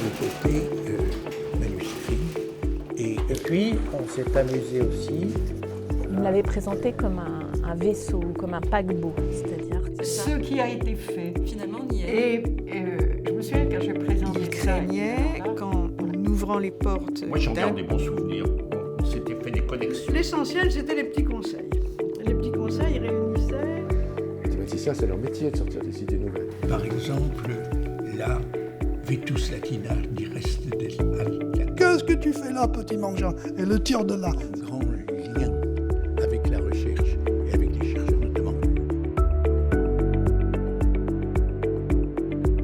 le côté manuscrit. Et puis, on s'est amusé aussi. Il l'avait présenté comme un vaisseau, comme un paquebot, c'est-à-dire... Ce qui a été fait. Finalement, on y est. Et je me souviens quand je présentais Il craignait qu'en ouvrant les portes... Moi, j'en garde des bons souvenirs. On s'était fait des connexions. L'essentiel, c'était les petits conseils. Les petits conseils réunissaient... Les thématiciens, c'est leur métier de sortir des idées nouvelles. Par exemple, la Vetus Latina du reste des Alpes. Qu'est-ce que tu fais là, petit mangeant? Et le tire de là. Un grand lien avec la recherche et avec les chercheurs notamment.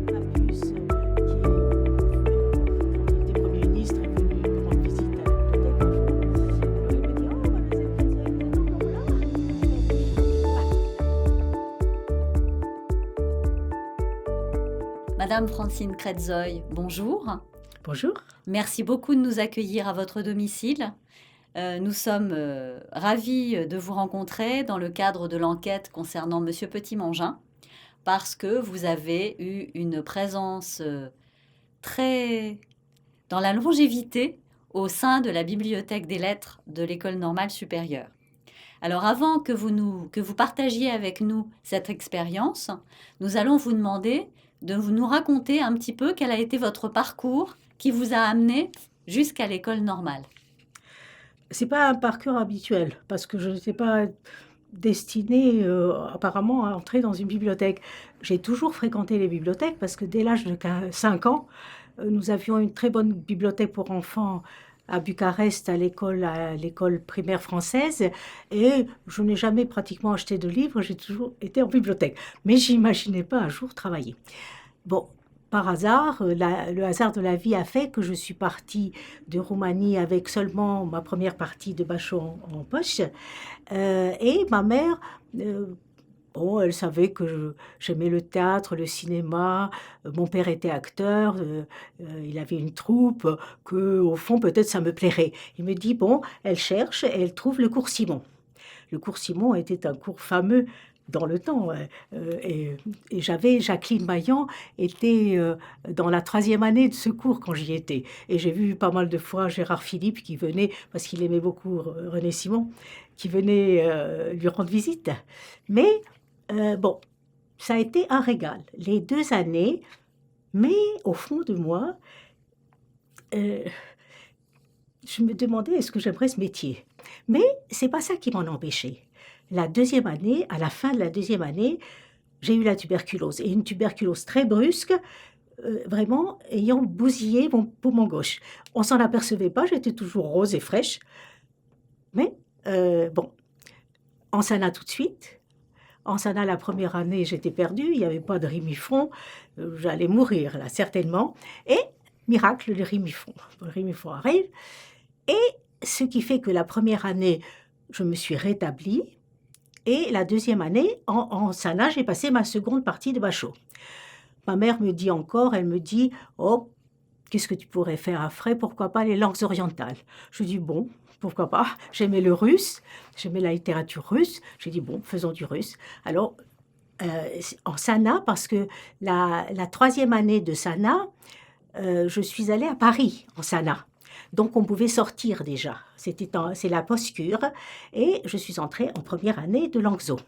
Papus, qui était Premier ministre, est venu rendre visite à la bibliothèque un jour. Il me dit: oh, vous êtes encore là? Madame Francine Kretzoy, bonjour. Bonjour. Merci beaucoup de nous accueillir à votre domicile. Nous sommes ravis de vous rencontrer dans le cadre de l'enquête concernant Monsieur Petit-Mangin, parce que vous avez eu une présence très dans la longévité au sein de la bibliothèque des lettres de l'École normale supérieure. Alors avant que vous partagiez avec nous cette expérience, nous allons vous demander de nous raconter un petit peu quel a été votre parcours qui vous a amené jusqu'à l'école normale. C'est pas un parcours habituel, parce que je n'étais pas destinée apparemment à entrer dans une bibliothèque. J'ai toujours fréquenté les bibliothèques, parce que dès l'âge de 5 ans, nous avions une très bonne bibliothèque pour enfants à Bucarest, à l'école primaire française, et je n'ai jamais pratiquement acheté de livres, j'ai toujours été en bibliothèque. Mais j'imaginais pas un jour travailler. Bon, par hasard, le hasard de la vie a fait que je suis partie de Roumanie avec seulement ma première partie de bachot en poche. Et ma mère, bon, elle savait que j'aimais le théâtre, le cinéma. Mon père était acteur, il avait une troupe, que au fond, peut-être ça me plairait. Il me dit, bon, elle cherche et elle trouve le cours Simon. Le cours Simon était un cours fameux dans le temps. Et Jacqueline Maillan était dans la 3e année de ce cours quand j'y étais. Et j'ai vu pas mal de fois Gérard Philippe qui venait, parce qu'il aimait beaucoup René Simon, qui venait lui rendre visite. Mais bon, ça a été un régal, les 2 années. Mais au fond de moi, je me demandais est-ce que j'aimerais ce métier. Mais c'est pas ça qui m'en empêchait. La 2e année, à la fin de la 2e année, j'ai eu la tuberculose. Et une tuberculose très brusque, vraiment ayant bousillé mon poumon gauche. On s'en apercevait pas, j'étais toujours rose et fraîche. Mais bon, en Sana tout de suite. En Sana, la première année, j'étais perdue, il n'y avait pas de rimifon. J'allais mourir, là, certainement. Et, miracle, le rimifon. Le rimifon arrive. Et ce qui fait que la première année, je me suis rétablie. Et la 2e année, en Sana, j'ai passé ma seconde partie de bachot. Ma mère me dit encore, elle me dit, oh, qu'est-ce que tu pourrais faire après? Pourquoi pas les langues orientales? Je dis, bon, pourquoi pas? J'aimais le russe, j'aimais la littérature russe. J'ai dit, bon, faisons du russe. Alors, en Sana, parce que la 3e année de Sana, je suis allée à Paris, en Sana. Donc, on pouvait sortir déjà. C'est la post-cure. Et je suis entrée en première année de Languedoc.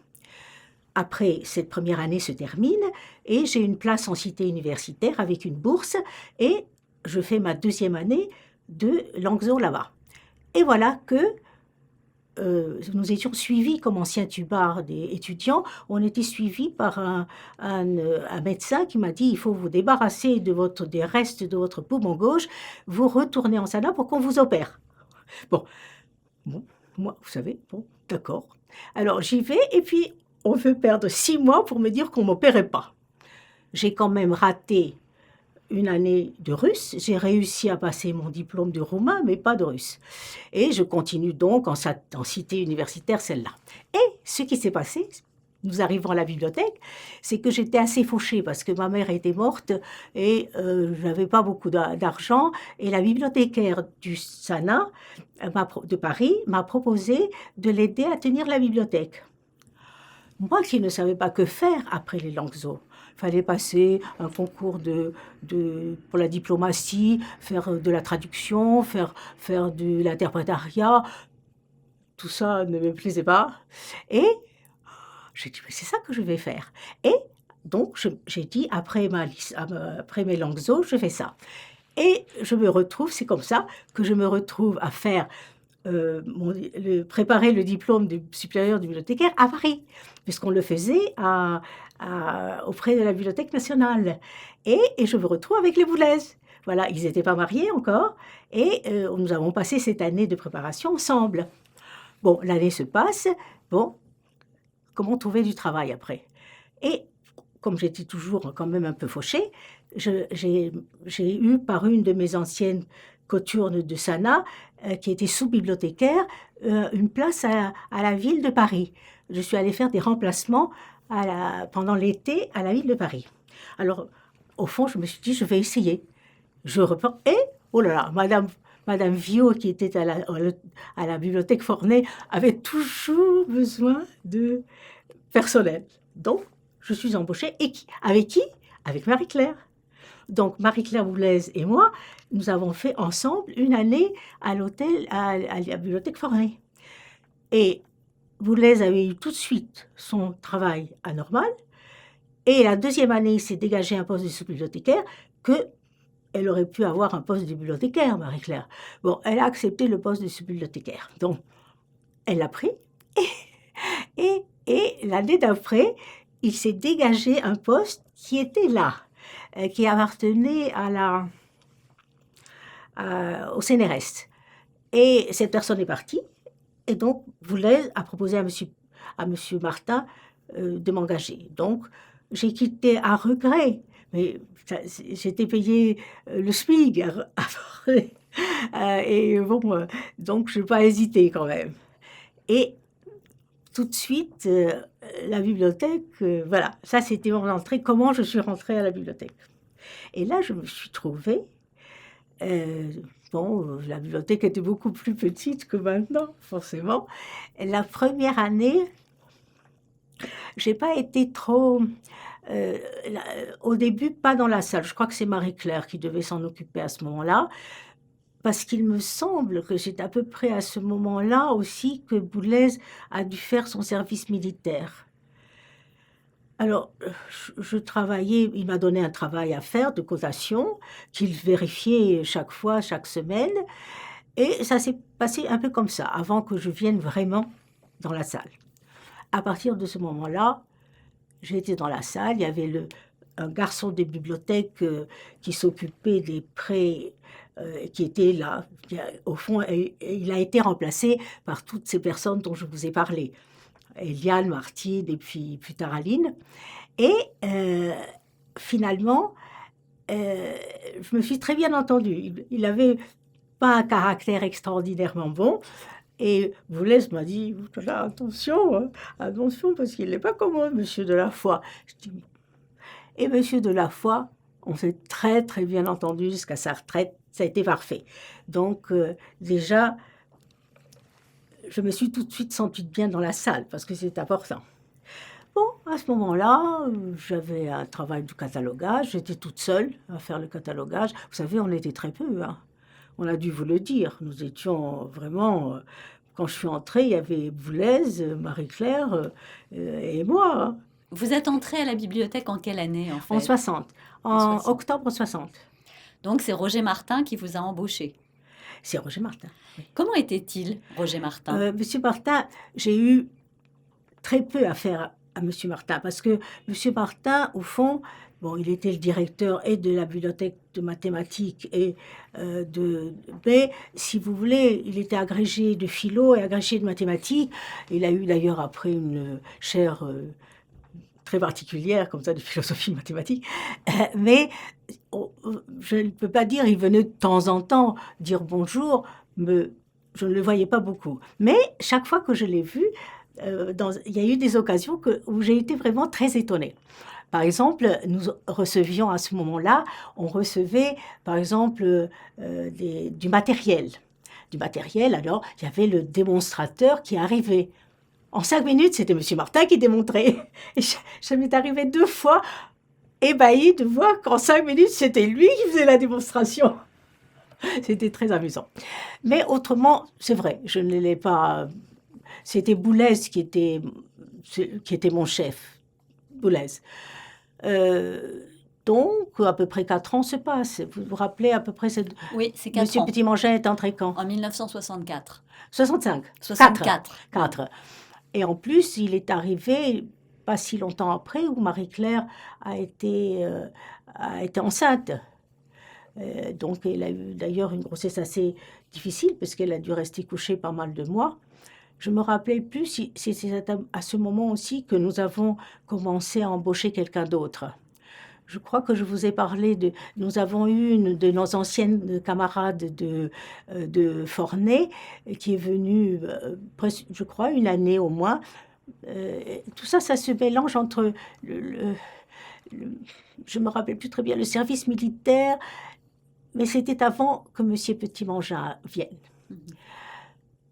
Après, cette première année se termine et j'ai une place en cité universitaire avec une bourse et je fais ma 2e année de Languedoc là-bas. Et voilà que nous étions suivis comme anciens tubards des étudiants. On était suivis par un médecin qui m'a dit il faut vous débarrasser des restes de votre poumon gauche, vous retournez en Sana pour qu'on vous opère. Bon, moi, vous savez, bon, d'accord. Alors j'y vais et puis on veut perdre 6 mois pour me dire qu'on ne m'opérait pas. J'ai quand même raté une année de russe. J'ai réussi à passer mon diplôme de roumain, mais pas de russe. Et je continue donc en cité universitaire, celle-là. Et ce qui s'est passé, nous arrivons à la bibliothèque, c'est que j'étais assez fauchée parce que ma mère était morte et je n'avais pas beaucoup d'argent. Et la bibliothécaire du Sana de Paris m'a proposé de l'aider à tenir la bibliothèque. Moi qui ne savais pas que faire après les Languedoc, fallait passer un concours pour la diplomatie, faire de la traduction, faire de l'interprétariat. Tout ça ne me plaisait pas. Et j'ai dit, mais c'est ça que je vais faire. Et donc, j'ai dit, après mes langues zo, je fais ça. Et je me retrouve, c'est comme ça que je me retrouve à faire, préparer le diplôme de supérieur du bibliothécaire à Paris, puisqu'on le faisait auprès de la Bibliothèque nationale. Et je me retrouve avec les Boulez. Voilà, ils n'étaient pas mariés encore, et nous avons passé cette année de préparation ensemble. Bon, l'année se passe, bon, comment trouver du travail après? Et comme j'étais toujours quand même un peu fauchée, j'ai eu par une de mes anciennes coturnes de Sana, qui était sous-bibliothécaire, une place à la ville de Paris. Je suis allée faire des remplacements pendant l'été à la ville de Paris. Alors, au fond, je me suis dit, je vais essayer. Je reprends, et, oh là là, Madame Viau, qui était à la bibliothèque Forney, avait toujours besoin de personnel. Donc, je suis embauchée. Et avec qui? Avec Marie-Claire. Donc, Marie-Claire Boulez et moi, nous avons fait ensemble une année à l'hôtel, à la bibliothèque Forney. Et Boulez avait eu tout de suite son travail à Normal. Et la deuxième année, il s'est dégagé un poste de sous-bibliothécaire qu'elle aurait pu avoir un poste de bibliothécaire, Marie-Claire. Bon, elle a accepté le poste de sous-bibliothécaire. Donc, elle l'a pris. Et l'année d'après, il s'est dégagé un poste qui était là, qui appartenait au CNRS. Et cette personne est partie. Et donc, Boulez a proposé à monsieur Martin de m'engager. Donc, j'ai quitté à regret. Mais j'étais payée le SMIC. Et bon, donc je n'ai pas hésité quand même. Et tout de suite, la bibliothèque, voilà, ça c'était mon entrée, comment je suis rentrée à la bibliothèque. Et là, je me suis trouvée, la bibliothèque était beaucoup plus petite que maintenant, forcément. La première année, j'ai pas été trop... au début, pas dans la salle. Je crois que c'est Marie-Claire qui devait s'en occuper à ce moment-là, parce qu'il me semble que c'est à peu près à ce moment-là aussi que Boulez a dû faire son service militaire. Alors, je travaillais, il m'a donné un travail à faire de cotation, qu'il vérifiait chaque fois, chaque semaine, et ça s'est passé un peu comme ça, avant que je vienne vraiment dans la salle. À partir de ce moment-là, j'étais dans la salle, il y avait un garçon des bibliothèques qui s'occupait des prêts, qui était là. Au fond, il a été remplacé par toutes ces personnes dont je vous ai parlé. Eliane, Martine et puis plus tard Aline. Et finalement, je me suis très bien entendue. Il n'avait pas un caractère extraordinairement bon. Et Boulez m'a dit, attention, hein, attention, parce qu'il n'est pas comme moi, monsieur Delafoy. Et monsieur Delafoy, on s'est très très bien entendu jusqu'à sa retraite, ça a été parfait. Donc déjà, je me suis tout de suite sentie bien dans la salle, parce que c'est important. Bon, à ce moment-là, j'avais un travail de catalogage, j'étais toute seule à faire le catalogage. Vous savez, on était très peu, hein. On a dû vous le dire, nous étions vraiment... Quand je suis entrée, il y avait Boulez, Marie-Claire et moi. Hein. Vous êtes entrée à la bibliothèque en quelle année, en fait? En 60, en octobre 60. Donc c'est Roger Martin qui vous a embauché? C'est Roger Martin. Oui. Comment était-il, Roger Martin? Monsieur Martin, j'ai eu très peu affaire à monsieur Martin, parce que monsieur Martin, au fond... Bon, il était le directeur et de la bibliothèque de mathématiques et mais si vous voulez, il était agrégé de philo et agrégé de mathématiques. Il a eu d'ailleurs après une chaire très particulière, comme ça, de philosophie mathématique. Mais je ne peux pas dire, il venait de temps en temps dire bonjour, mais je ne le voyais pas beaucoup. Mais chaque fois que je l'ai vu, il y a eu des occasions où j'ai été vraiment très étonnée. Par exemple, nous recevions à ce moment-là, on recevait par exemple du matériel. Du matériel, alors il y avait le démonstrateur qui arrivait. En 5 minutes, c'était M. Martin qui démontrait. Et ça m'est arrivé 2 fois ébahi de voir qu'en 5 minutes, c'était lui qui faisait la démonstration. C'était très amusant. Mais autrement, c'est vrai, je ne l'ai pas... C'était Boulez qui était mon chef, Boulez. Donc, à peu près 4 ans se passent. Vous vous rappelez à peu près... Oui, c'est 4 Monsieur ans. Petit-Mangin est entré quand? En 1964. 65. 64. 4. Et en plus, il est arrivé pas si longtemps après où Marie-Claire a été enceinte. Donc, elle a eu d'ailleurs une grossesse assez difficile parce qu'elle a dû rester couchée pas mal de mois. Je me rappelais plus si c'est à ce moment aussi que nous avons commencé à embaucher quelqu'un d'autre. Je crois que je vous ai parlé de... Nous avons eu une de nos anciennes camarades de Fornay qui est venue, presque, je crois, une année au moins. Tout ça, ça se mélange entre... je me rappelle plus très bien, le service militaire, mais c'était avant que M. Petit-Mangin vienne.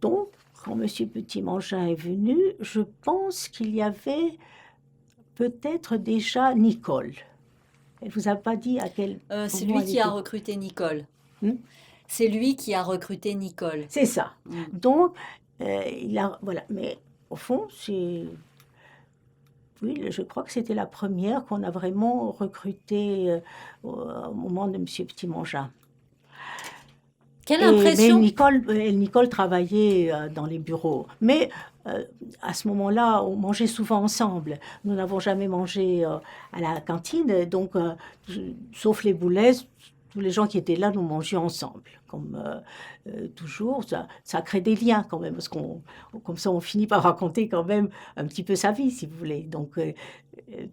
Donc, quand M. Petit-Mangin est venu, je pense qu'il y avait peut-être déjà Nicole. Elle vous a pas dit à quel C'est moment lui qui a était. recruté Nicole. Hmm? C'est lui qui a recruté Nicole. C'est ça. Mm. Donc, voilà. Mais au fond, oui, je crois que c'était la première qu'on a vraiment recrutée au moment de M. Petit-Mangin. Quelle Mais impression Nicole travaillait dans les bureaux. Mais à ce moment-là, on mangeait souvent ensemble. Nous n'avons jamais mangé à la cantine, donc, sauf les Boulez, tous les gens qui étaient là, nous mangions ensemble. Comme toujours, ça crée des liens quand même, parce comme ça, on finit par raconter quand même un petit peu sa vie, si vous voulez. Donc,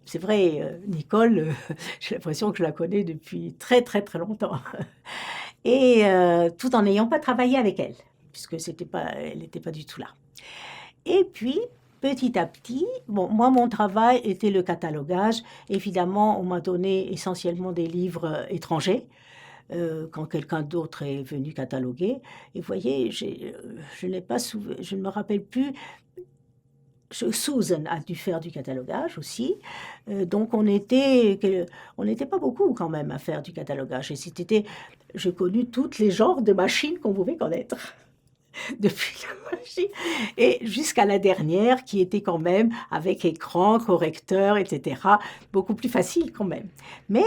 c'est vrai, Nicole, j'ai l'impression que je la connais depuis très, très, très longtemps. Et tout en n'ayant pas travaillé avec elle, puisque elle n'était pas du tout là. Et puis, petit à petit, bon, moi, mon travail était le catalogage. Évidemment, on m'a donné essentiellement des livres étrangers, quand quelqu'un d'autre est venu cataloguer. Et vous voyez, je ne me rappelle plus. Susan a dû faire du catalogage aussi. Donc, on n'était pas beaucoup quand même à faire du catalogage. Et j'ai connu tous les genres de machines qu'on pouvait connaître. Depuis la machine et jusqu'à la dernière qui était quand même avec écran, correcteur, etc. Beaucoup plus facile quand même. Mais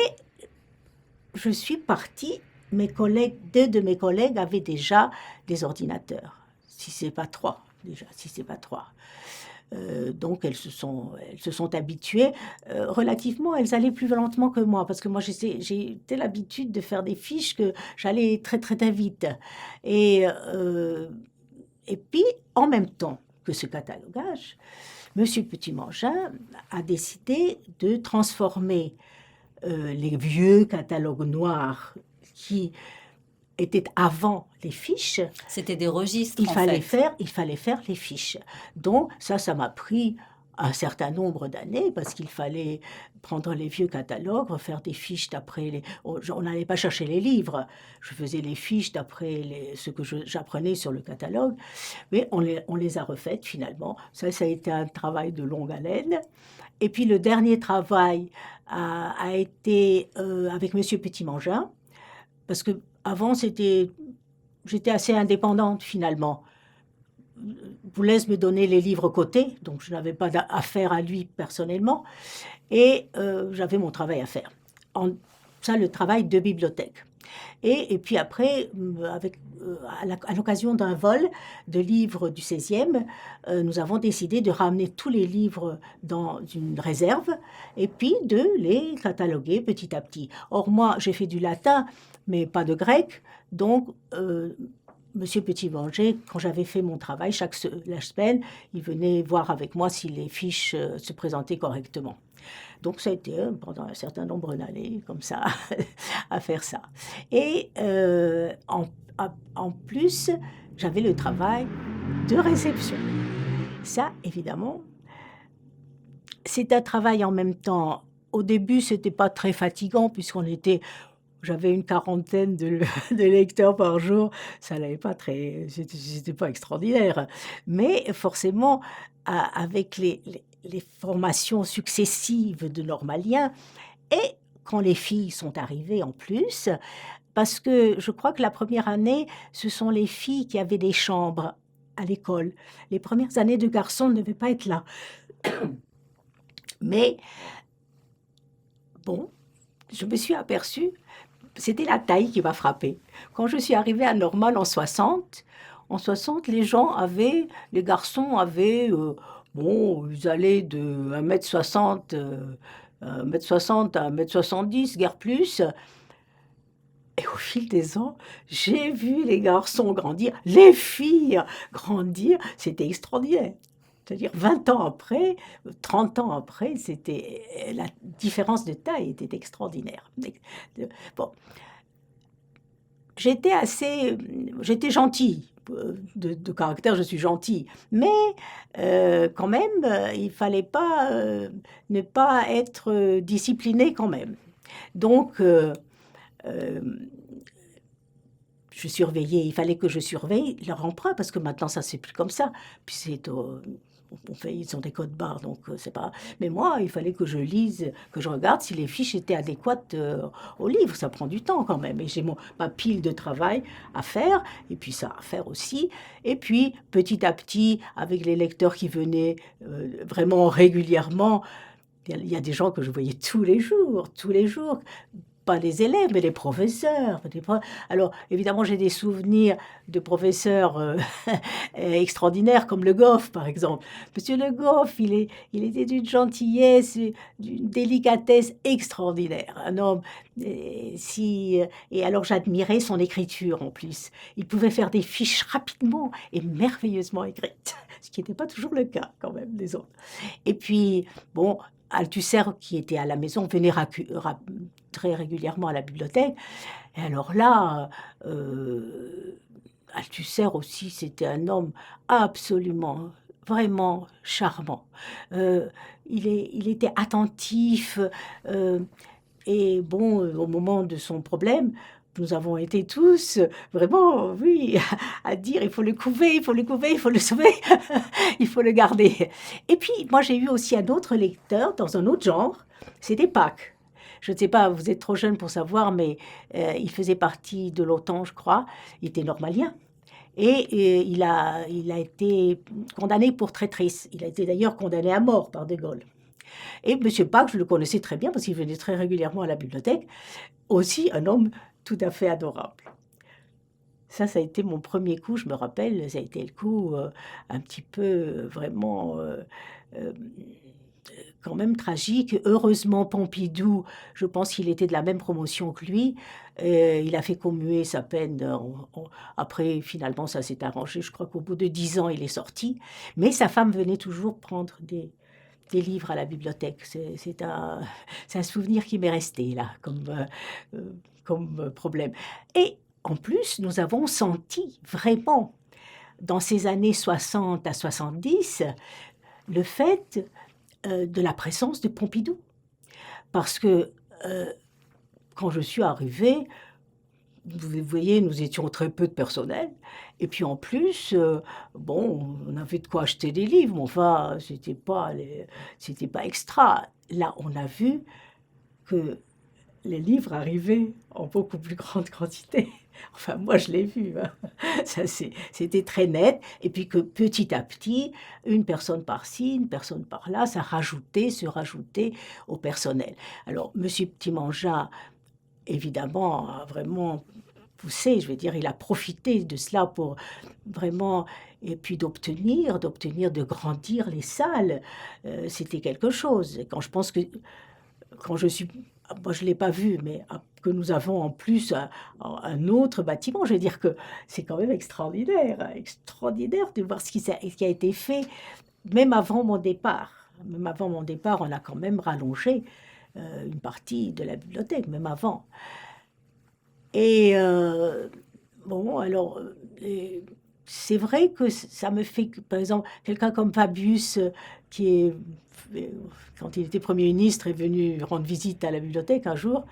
je suis partie, deux de mes collègues avaient déjà des ordinateurs, si c'est pas 3 déjà, si c'est pas 3. Donc elles se sont habituées. Relativement, elles allaient plus lentement que moi, parce que moi j'ai l'habitude de faire des fiches que j'allais très très très vite. Et puis, en même temps que ce catalogage, M. Petit-Mangin a décidé de transformer les vieux catalogues noirs qui étaient avant les fiches. C'était des registres, Il fallait faire les fiches. Donc, ça m'a pris un certain nombre d'années, parce qu'il fallait prendre les vieux catalogues, refaire des fiches d'après on n'allait pas chercher les livres. Je faisais les fiches d'après ce que j'apprenais sur le catalogue, mais on les a refaites finalement. Ça a été un travail de longue haleine. Et puis le dernier travail a été avec M. Petit-Mangin, parce que avant j'étais assez indépendante finalement. Boulez me donnait les livres cotés, donc je n'avais pas affaire à lui personnellement, et j'avais mon travail à faire. Ça, le travail de bibliothèque. Et puis après, à l'occasion d'un vol de livres du 16e, nous avons décidé de ramener tous les livres dans une réserve et puis de les cataloguer petit à petit. Or, moi, j'ai fait du latin, mais pas de grec, donc... Monsieur Petit-Mangin, quand j'avais fait mon travail, la semaine, il venait voir avec moi si les fiches se présentaient correctement. Donc ça a été pendant un certain nombre d'années, comme ça, à faire ça. Et en plus, j'avais le travail de réception. Ça, évidemment, c'est un travail en même temps. Au début, ce n'était pas très fatigant, j'avais une quarantaine de lecteurs par jour, ça n'allait pas c'était pas extraordinaire. Mais forcément, avec les formations successives de normaliens, et quand les filles sont arrivées en plus, parce que je crois que la première année, ce sont les filles qui avaient des chambres à l'école. Les premières années de garçons ne devaient pas être là. Mais bon, je me suis aperçue, c'était la taille qui m'a frappée. Quand je suis arrivée à Normal en 60, les garçons avaient, bon, ils allaient de 1m60, 1m60 à 1m70, guère plus. Et au fil des ans, j'ai vu les garçons grandir, les filles grandir, c'était extraordinaire. C'est-à-dire 20 ans après, 30 ans après, la différence de taille était extraordinaire. Bon, j'étais gentille, de caractère, je suis gentille, mais quand même, il fallait pas ne pas être disciplinée quand même. Donc, je surveillais, il fallait que je surveille leur emprunt, parce que maintenant, ça, c'est plus comme ça. Puis ils ont des codes barres, donc c'est pas... Mais moi, il fallait que je lise, que je regarde si les fiches étaient adéquates au livre. Ça prend du temps quand même. Et j'ai ma pile de travail à faire, et puis ça à faire aussi. Et puis, petit à petit, avec les lecteurs qui venaient vraiment régulièrement, il y a des gens que je voyais tous les jours. Pas les élèves, mais les professeurs. Alors, évidemment, j'ai des souvenirs de professeurs extraordinaires, comme Le Goff, par exemple. Monsieur Le Goff, il était d'une gentillesse, d'une délicatesse extraordinaire. Un homme, et alors j'admirais son écriture, en plus. Il pouvait faire des fiches rapidement et merveilleusement écrites, ce qui n'était pas toujours le cas, quand même, des autres. Et puis, bon... Althusser, qui était à la maison, venait très régulièrement à la bibliothèque. Et alors là, Althusser aussi, c'était un homme absolument, vraiment charmant. Il était attentif. Et bon, au moment de son problème, nous avons été tous vraiment, oui, à dire il faut le couver, il faut le sauver, il faut le garder. Et puis, moi, j'ai eu aussi un autre lecteur dans un autre genre, c'était Pâques. Je ne sais pas, vous êtes trop jeune pour savoir, mais il faisait partie de l'OTAN, je crois. Il était normalien. Et il a été condamné pour traîtrise. Il a été d'ailleurs condamné à mort par De Gaulle. Et M. Pâques, je le connaissais très bien parce qu'il venait très régulièrement à la bibliothèque. Aussi un homme tout à fait adorable. Ça a été mon premier coup, je me rappelle, ça a été le coup un petit peu vraiment quand même tragique. Heureusement, Pompidou, je pense qu'il était de la même promotion que lui. Il a fait commuer sa peine. Après, finalement, ça s'est arrangé. Je crois qu'au bout de 10 ans, il est sorti. Mais sa femme venait toujours prendre des livres à la bibliothèque. C'est un souvenir qui m'est resté, là, comme problème. Et en plus, nous avons senti vraiment, dans ces années 60 à 70, le fait de la présence de Pompidou. Parce que quand je suis arrivée, vous voyez, nous étions très peu de personnel. Et puis en plus, bon, on avait de quoi acheter des livres, mais enfin, c'était pas extra. Là, on a vu que les livres arrivaient en beaucoup plus grande quantité. Enfin, moi, je l'ai vu. Hein. Ça, c'était très net. Et puis que petit à petit, une personne par-ci, une personne par-là, se rajoutait au personnel. Alors, M. Petit-Mangin, évidemment, a vraiment poussé, je veux dire, il a profité de cela pour vraiment, et puis d'obtenir, de grandir les salles. C'était quelque chose. Et quand je pense que, moi je ne l'ai pas vu, mais que nous avons en plus un autre bâtiment, je veux dire que c'est quand même extraordinaire de voir ce qui a été fait, même avant mon départ. Même avant mon départ, on a quand même rallongé une partie de la bibliothèque, même avant. Et bon, alors, c'est vrai que ça me fait, par exemple, quelqu'un comme Fabius, quand il était Premier ministre, est venu rendre visite à la bibliothèque un jour.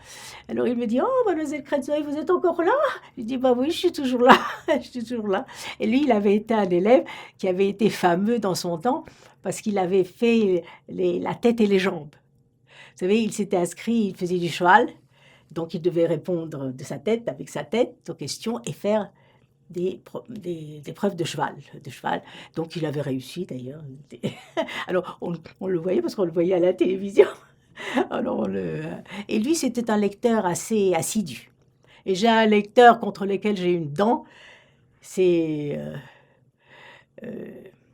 Alors il me dit « Oh, mademoiselle Kretzoy, vous êtes encore là ?» Je dis « Bah oui, je suis toujours là, je suis toujours là. » Et lui, il avait été un élève qui avait été fameux dans son temps parce qu'il avait fait la tête et les jambes. savez, il s'était inscrit, il faisait du cheval, donc il devait répondre de sa tête, avec sa tête, aux questions et faire des preuves de cheval, Donc il avait réussi d'ailleurs. Alors on le voyait parce qu'on le voyait à la télévision. Alors et lui, c'était un lecteur assez assidu. Et j'ai un lecteur contre lequel j'ai une dent, c'est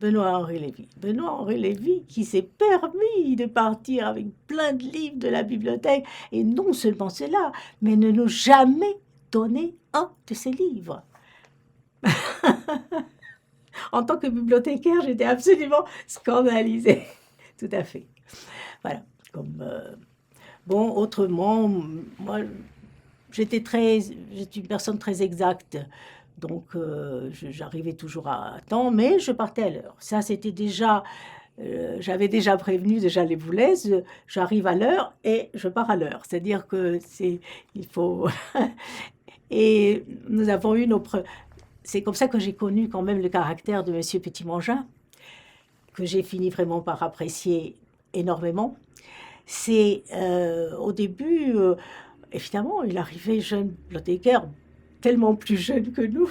Benoît-Henri Lévy. Benoît-Henri Lévy qui s'est permis de partir avec plein de livres de la bibliothèque, et non seulement cela, mais ne nous jamais donné un de ses livres. En tant que bibliothécaire, j'étais absolument scandalisée. Tout à fait. Voilà. Bon, autrement, moi, j'étais une personne très exacte. Donc, j'arrivais toujours à temps, mais je partais à l'heure. Ça, c'était déjà... j'avais déjà prévenu les Boulaises, j'arrive à l'heure et je pars à l'heure. C'est-à-dire que il faut... Et nous avons eu c'est comme ça que j'ai connu quand même le caractère de Monsieur Petit-Mangin, que j'ai fini vraiment par apprécier énormément. C'est au début, évidemment, il arrivait jeune bibliothécaire, tellement plus jeune que nous,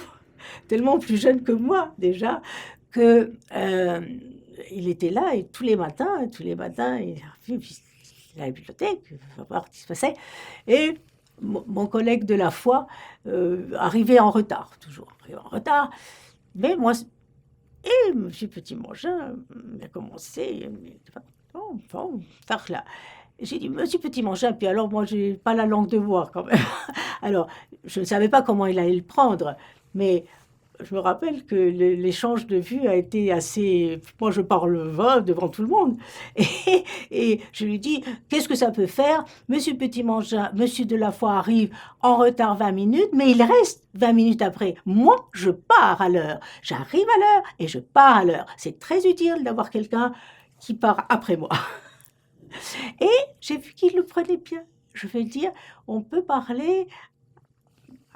tellement plus jeune que moi déjà, que il était là et tous les matins, il arrivait à la bibliothèque, il va voir ce qui se passait. Et mon collègue de la foi arrivait en retard, toujours arrivait en retard. Mais moi, et M. Petit-Mangin a commencé, tard là. J'ai dit, Monsieur Petit-Mangin, puis alors moi, j'ai pas la langue de bois quand même. Alors, je ne savais pas comment il allait le prendre, mais je me rappelle que l'échange de vues a été assez... Moi, je parle devant tout le monde. Et je lui dis, qu'est-ce que ça peut faire? Monsieur Petit-Mangin, Monsieur Delafoy arrive en retard 20 minutes, mais il reste 20 minutes après. Moi, je pars à l'heure. J'arrive à l'heure et je pars à l'heure. C'est très utile d'avoir quelqu'un qui part après moi. Et j'ai vu qu'il le prenait bien. Je vais dire, on peut parler...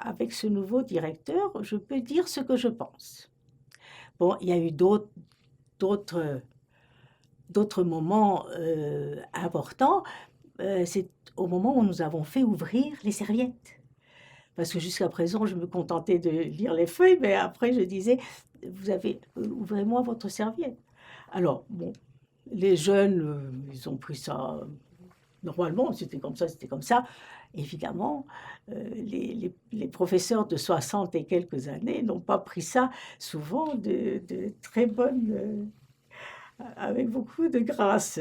Avec ce nouveau directeur, je peux dire ce que je pense. Bon, il y a eu d'autres moments importants. C'est au moment où nous avons fait ouvrir les serviettes. Parce que jusqu'à présent, je me contentais de lire les feuilles, mais après, je disais, ouvrez-moi votre serviette. Alors, bon, les jeunes, ils ont pris ça... Normalement, c'était comme ça. Évidemment, les professeurs de 60 et quelques années n'ont pas pris ça souvent de très bonnes, avec beaucoup de grâce.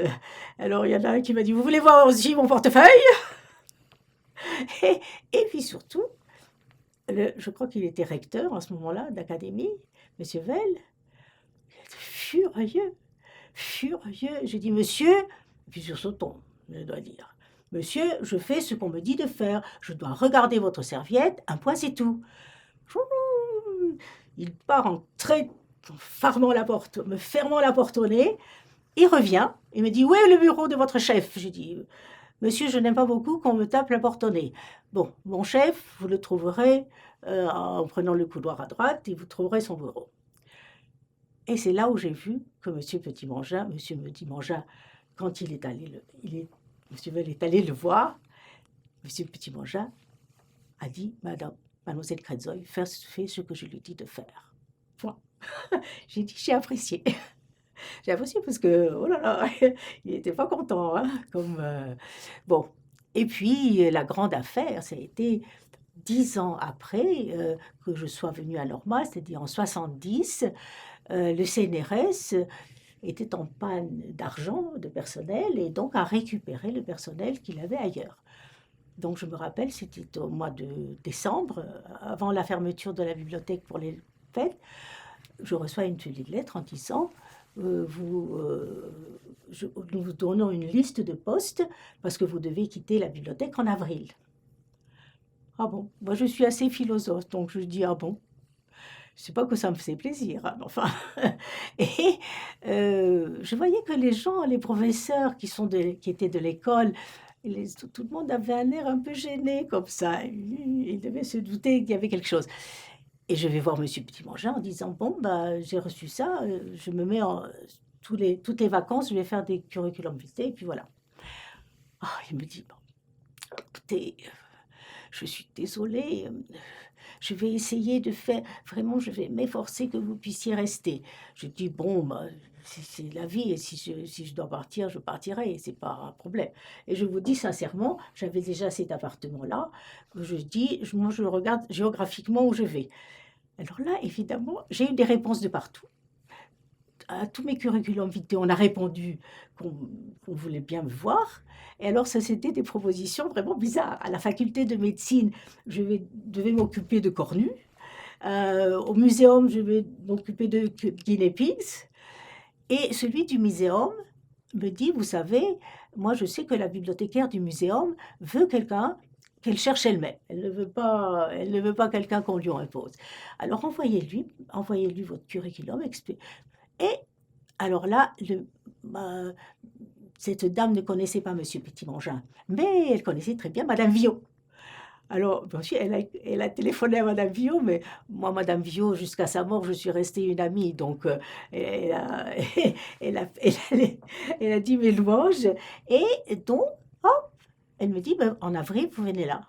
Alors, il y en a un qui m'a dit, vous voulez voir aussi mon portefeuille? Et puis surtout, je crois qu'il était recteur à ce moment-là d'académie, M. Vell, il était furieux. J'ai dit, monsieur, et puis sur ce ton, je dois dire, monsieur, je fais ce qu'on me dit de faire. Je dois regarder votre serviette, un point, c'est tout. Il part en fermant la porte au nez. Il revient, il me dit, où est le bureau de votre chef? Je dis, monsieur, je n'aime pas beaucoup qu'on me tape la porte au nez. Bon, mon chef, vous le trouverez en prenant le couloir à droite et vous trouverez son bureau. Et c'est là où j'ai vu que monsieur Petit-Mangin, quand il est allé, Monsieur Vell est allé le voir. Monsieur Petit-Mangin a dit, Mademoiselle Kretzoy, fais ce que je lui dis de faire. Point. J'ai dit, j'ai apprécié. J'ai apprécié parce que, oh là là, il n'était pas content. Hein, bon. Et puis, la grande affaire, ça a été 10 ans après que je sois venue à Normal, c'est-à-dire en 70, le CNRS était en panne d'argent, de personnel, et donc a récupéré le personnel qu'il avait ailleurs. Donc je me rappelle, c'était au mois de décembre, avant la fermeture de la bibliothèque pour les fêtes, je reçois une petite lettre en disant nous vous donnons une liste de postes parce que vous devez quitter la bibliothèque en avril. Ah bon, moi je suis assez philosophe, donc je dis ah bon. C'est pas que ça me faisait plaisir, hein, enfin. Et je voyais que les gens, les professeurs qui étaient de l'école, tout le monde avait un air un peu gêné comme ça. Ils devaient se douter qu'il y avait quelque chose. Et je vais voir Monsieur Petit-Mangin en disant, bon, j'ai reçu ça, je me mets toutes les vacances, je vais faire des curriculum vitae, et puis voilà. Il me dit, bon, écoutez, je suis désolée, je vais essayer de faire, vraiment, je vais m'efforcer que vous puissiez rester. Je dis, bon, bah, c'est la vie, et si je dois partir, je partirai, c'est pas un problème. Et je vous dis sincèrement, j'avais déjà cet appartement-là, que moi, je regarde géographiquement où je vais. Alors là, évidemment, j'ai eu des réponses de partout. À tous mes curriculums vitae, on a répondu qu'on voulait bien me voir. Et alors, ça, c'était des propositions vraiment bizarres. À la faculté de médecine, devais m'occuper de cornues. Au muséum, je vais m'occuper de guinea pigs. Et celui du muséum me dit, vous savez, moi, je sais que la bibliothécaire du muséum veut quelqu'un qu'elle cherche elle-même. Elle ne veut pas quelqu'un qu'on lui impose. Alors, envoyez-lui votre curriculum. Et alors là, cette dame ne connaissait pas Monsieur Petit-Mangin, mais elle connaissait très bien Madame Viau. Alors, bien sûr, elle a téléphoné à Madame Viau, mais moi, Madame Viau, jusqu'à sa mort, je suis restée une amie. Donc, elle a dit mes louanges. Et donc, hop, elle me dit, ben, en avril, vous venez là.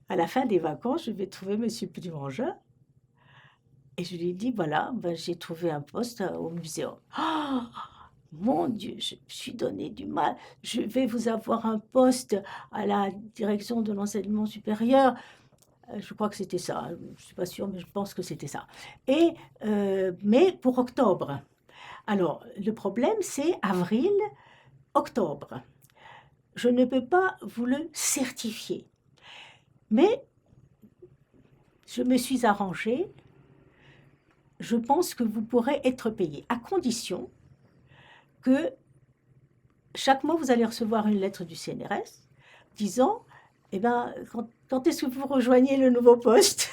À la fin des vacances, je vais trouver Monsieur Petit-Mangin. Et je lui ai dit, voilà, ben, j'ai trouvé un poste au muséum. Oh, mon Dieu, je me suis donné du mal. Je vais vous avoir un poste à la direction de l'enseignement supérieur. Je crois que c'était ça. Je ne suis pas sûre, mais je pense que c'était ça. Mais pour octobre. Alors, le problème, c'est avril, octobre. Je ne peux pas vous le certifier. Mais je me suis arrangée. Je pense que vous pourrez être payé, à condition que chaque mois, vous allez recevoir une lettre du CNRS disant, eh ben, quand est-ce que vous rejoignez le nouveau poste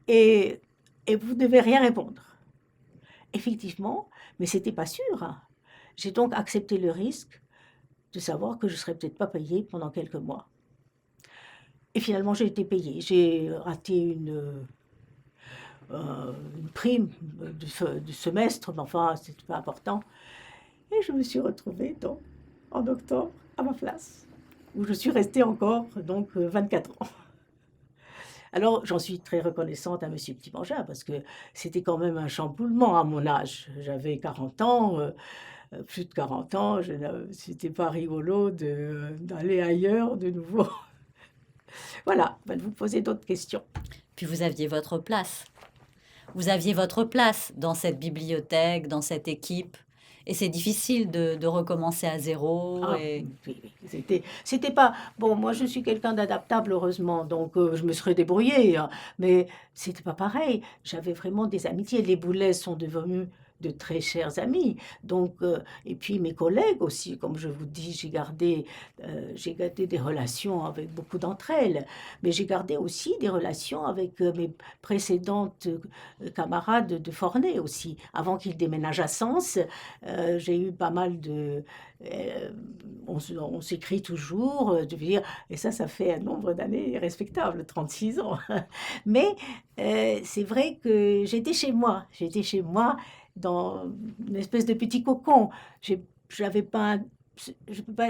et vous ne devez rien répondre. Effectivement, mais ce n'était pas sûr. Hein. J'ai donc accepté le risque de savoir que je ne serais peut-être pas payée pendant quelques mois. Et finalement, j'ai été payée. J'ai raté une prime du semestre, mais enfin, c'est pas important. Et je me suis retrouvée donc, en octobre à ma place, où je suis restée encore donc 24 ans. Alors, j'en suis très reconnaissante à Monsieur Petit-Mangin, parce que c'était quand même un chamboulement à mon âge. J'avais 40 ans, plus de 40 ans, c'était pas rigolo d'aller ailleurs de nouveau. Voilà, ben, vous posez d'autres questions. Puis vous aviez votre place. Vous aviez votre place dans cette bibliothèque, dans cette équipe. Et c'est difficile de recommencer à zéro. C'était pas... Bon, moi, je suis quelqu'un d'adaptable, heureusement, donc je me serais débrouillée. Hein, mais c'était pas pareil. J'avais vraiment des amitiés. Les Boulets sont devenus de très chers amis. Donc, et puis mes collègues aussi, comme je vous dis, j'ai gardé des relations avec beaucoup d'entre elles. Mais j'ai gardé aussi des relations avec mes précédentes camarades de Forney aussi. Avant qu'ils déménagent à Sens, j'ai eu pas mal de... on s'écrit toujours, je veux dire, et ça fait un nombre d'années respectable, 36 ans. Mais c'est vrai que j'étais chez moi dans une espèce de petit cocon. Je ne peux pas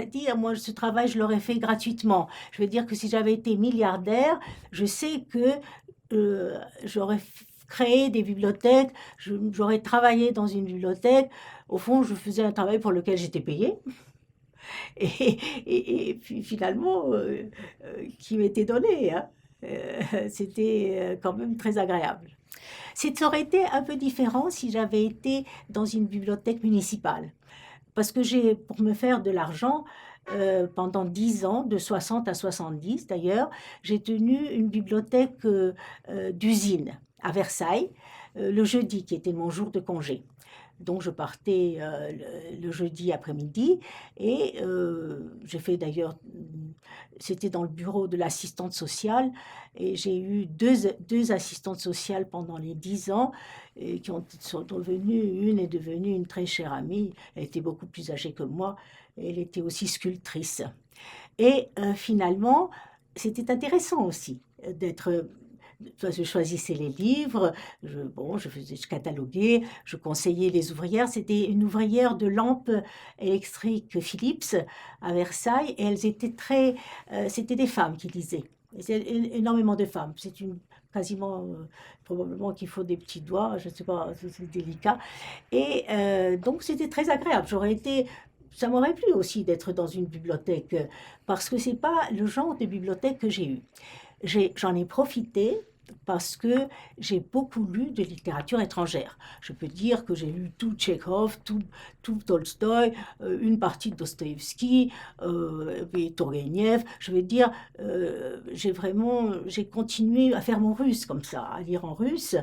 dire, moi, ce travail, je l'aurais fait gratuitement. Je veux dire que si j'avais été milliardaire, je sais que j'aurais créé des bibliothèques, j'aurais travaillé dans une bibliothèque. Au fond, je faisais un travail pour lequel j'étais payée. Et puis finalement, qui m'était donné. Hein. C'était quand même très agréable. Ça aurait été un peu différent si j'avais été dans une bibliothèque municipale. Parce que pour me faire de l'argent, pendant 10 ans, de 60 à 70 d'ailleurs, j'ai tenu une bibliothèque d'usine à Versailles, le jeudi, qui était mon jour de congé. Donc je partais le jeudi après-midi et j'ai fait d'ailleurs, c'était dans le bureau de l'assistante sociale et j'ai eu deux assistantes sociales pendant les 10 ans et sont devenues, une est devenue une très chère amie, elle était beaucoup plus âgée que moi, et elle était aussi sculptrice. Et finalement, c'était intéressant aussi je choisissais les livres, je cataloguais, je conseillais les ouvrières. C'était une ouvrière de lampes électriques Philips à Versailles et elles étaient c'était des femmes qui lisaient. Et c'est énormément de femmes. C'est quasiment, probablement qu'il faut des petits doigts, je ne sais pas, c'est délicat. Et donc c'était très agréable. Ça m'aurait plu aussi d'être dans une bibliothèque parce que c'est pas le genre de bibliothèque que j'ai eu. J'en ai profité parce que j'ai beaucoup lu de littérature étrangère. Je peux dire que j'ai lu tout Tchekhov, tout Tolstoï, une partie de Dostoïevski, et Tourgueniev. Je veux dire, j'ai continué à faire mon russe comme ça, à lire en russe,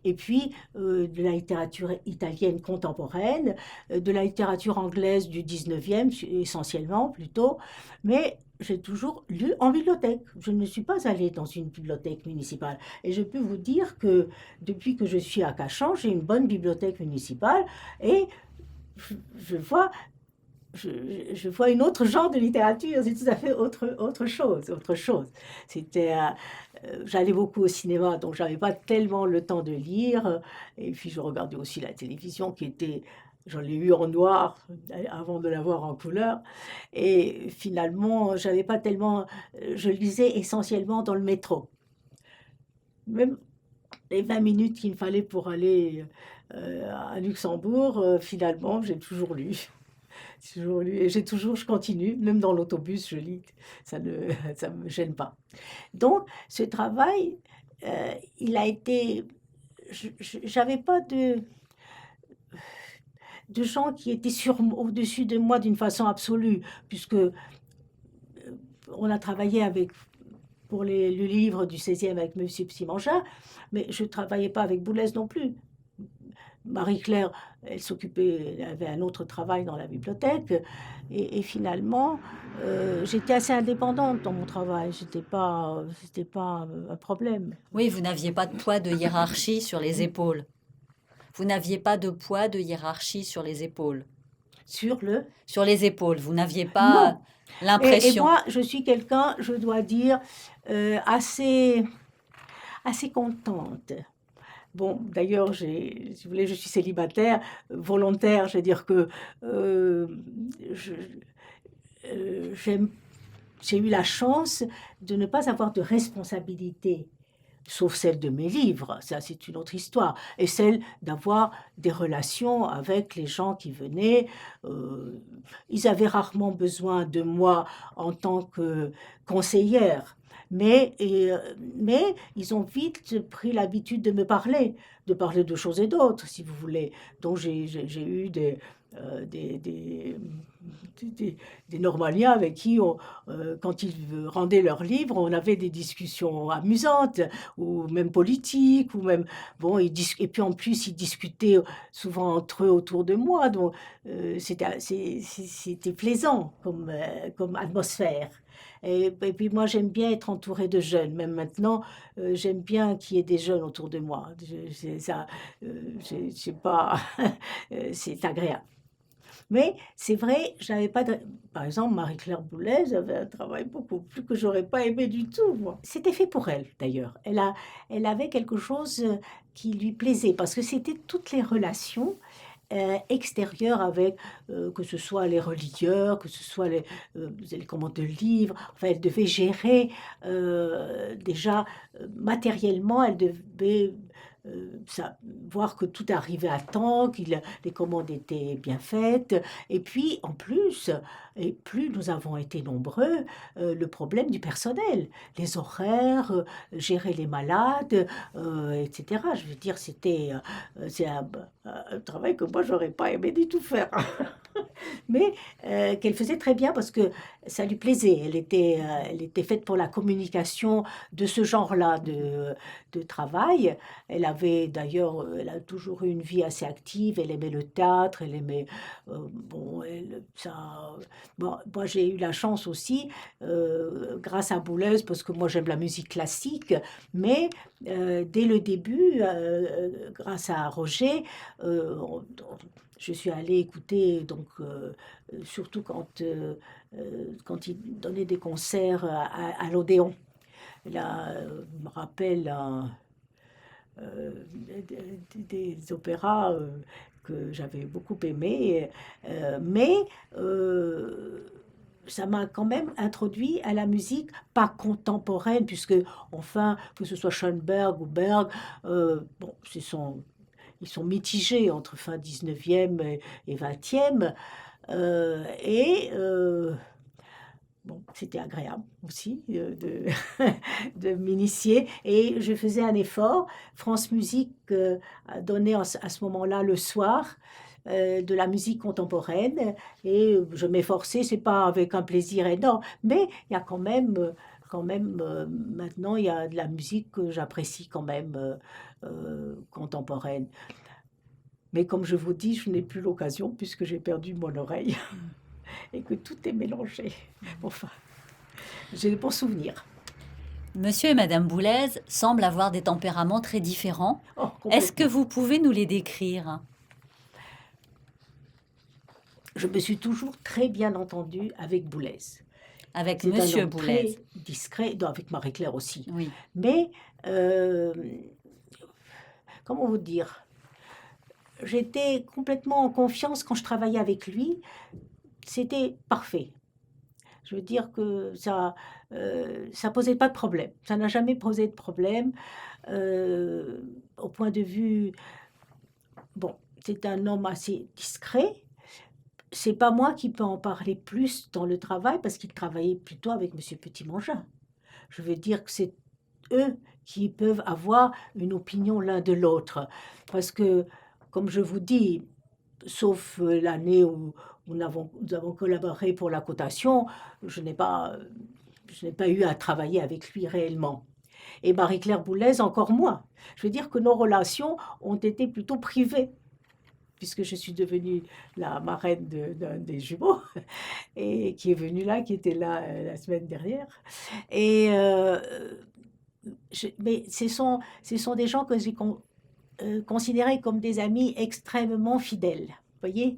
et puis de la littérature italienne contemporaine, de la littérature anglaise du 19e, essentiellement plutôt, mais j'ai toujours lu en bibliothèque. Je ne suis pas allée dans une bibliothèque municipale. Et je peux vous dire que depuis que je suis à Cachan, j'ai une bonne bibliothèque municipale et je vois un autre genre de littérature. C'est tout à fait autre chose. J'allais beaucoup au cinéma, donc j'avais pas tellement le temps de lire. Et puis je regardais aussi la télévision j'en ai eu en noir avant de l'avoir en couleur. Et finalement, j'avais pas tellement. Je lisais essentiellement dans le métro. Même les 20 minutes qu'il me fallait pour aller à Luxembourg, finalement, j'ai toujours lu. Toujours lu. Et je continue, même dans l'autobus, je lis. Ça me gêne pas. Donc, ce travail, il a été. J'avais pas de gens qui étaient au-dessus de moi d'une façon absolue, puisque on a travaillé pour le livre du 16e avec M. Psy-Mangin, mais je ne travaillais pas avec Boulez non plus. Marie-Claire, elle avait un autre travail dans la bibliothèque, et finalement, j'étais assez indépendante dans mon travail, c'était pas un problème. Oui, vous n'aviez pas de poids de hiérarchie sur les épaules. Vous n'aviez pas de poids de hiérarchie sur les épaules. Sur les épaules, vous n'aviez pas l'impression. Et moi, je suis quelqu'un, je dois dire, assez contente. Bon, d'ailleurs, si vous voulez, je suis célibataire, volontaire, je veux dire que j'ai eu la chance de ne pas avoir de responsabilité, sauf celle de mes livres, ça c'est une autre histoire, et celle d'avoir des relations avec les gens qui venaient. Ils avaient rarement besoin de moi en tant que conseillère, mais ils ont vite pris l'habitude de me parler, de choses et d'autres, si vous voulez. Donc j'ai eu des Normaliens avec qui, quand ils rendaient leurs livres, on avait des discussions amusantes, ou même politiques, ou même, bon, et puis en plus, ils discutaient souvent entre eux autour de moi, donc c'était plaisant comme atmosphère. Et puis moi, j'aime bien être entourée de jeunes. Même maintenant, j'aime bien qu'il y ait des jeunes autour de moi. C'est agréable. Mais c'est vrai, j'avais pas par exemple, Marie-Claire Boulez avait un travail beaucoup plus que j'aurais pas aimé du tout, moi. C'était fait pour elle, d'ailleurs. Elle avait quelque chose qui lui plaisait, parce que c'était toutes les relations extérieures avec, que ce soit les relieurs, que ce soit les commandes de livres. Enfin, elle devait gérer, déjà, matériellement, elle devait voir que tout arrivait à temps, que les commandes étaient bien faites. Et puis, en plus, et plus nous avons été nombreux, le problème du personnel, les horaires, gérer les malades, etc. Je veux dire, c'est un travail que moi, j'aurais pas aimé du tout faire. Mais qu'elle faisait très bien parce que ça lui plaisait. Elle était faite pour la communication de ce genre-là de travail. Elle a toujours eu une vie assez active. Elle aimait le théâtre, elle aimait... moi, j'ai eu la chance aussi, grâce à Boulez, parce que moi, j'aime la musique classique, mais dès le début, grâce à Roger, je suis allée écouter, donc, surtout quand il donnait des concerts à l'Odéon. me rappelle des opéras que j'avais beaucoup aimés, mais ça m'a quand même introduit à la musique pas contemporaine, puisque enfin, que ce soit Schoenberg ou Berg, bon, ils sont mitigés entre fin 19e et 20e. Et bon, c'était agréable aussi de m'initier. Et je faisais un effort. France Musique donnait à ce moment-là le soir de la musique contemporaine. Et je m'efforçais, c'est pas avec un plaisir énorme, mais il y a quand même maintenant, il y a de la musique que j'apprécie quand même contemporaine. Mais comme je vous dis, je n'ai plus l'occasion puisque j'ai perdu mon oreille et que tout est mélangé. Enfin, j'ai des bons souvenirs. Monsieur et Madame Boulez semblent avoir des tempéraments très différents. Oh, Est-ce que complètement. vous pouvez nous les décrire? Je me suis toujours très bien entendue avec Boulez. Avec C'est un Monsieur homme Boulez. très discret, non, avec Marie-Claire aussi. Oui. Mais, comment vous dire, j'étais complètement en confiance quand je travaillais avec lui. C'était parfait. Je veux dire que ça posait pas de problème. Ça n'a jamais posé de problème. Au point de vue, bon, c'est un homme assez discret. C'est pas moi qui peux en parler plus dans le travail parce qu'il travaillait plutôt avec Monsieur Petit-Mangin. Je veux dire que c'est eux qui peuvent avoir une opinion l'un de l'autre. Parce que, comme je vous dis, sauf l'année où nous avons collaboré pour la cotation, je n'ai pas eu à travailler avec lui réellement. Et Marie-Claire Boulez, encore moins. Je veux dire que nos relations ont été plutôt privées, puisque je suis devenue la marraine d'un des jumeaux, et qui est venu là, qui était là la semaine dernière. Et, mais ce sont des gens que j'ai considérés comme des amis extrêmement fidèles. Vous voyez,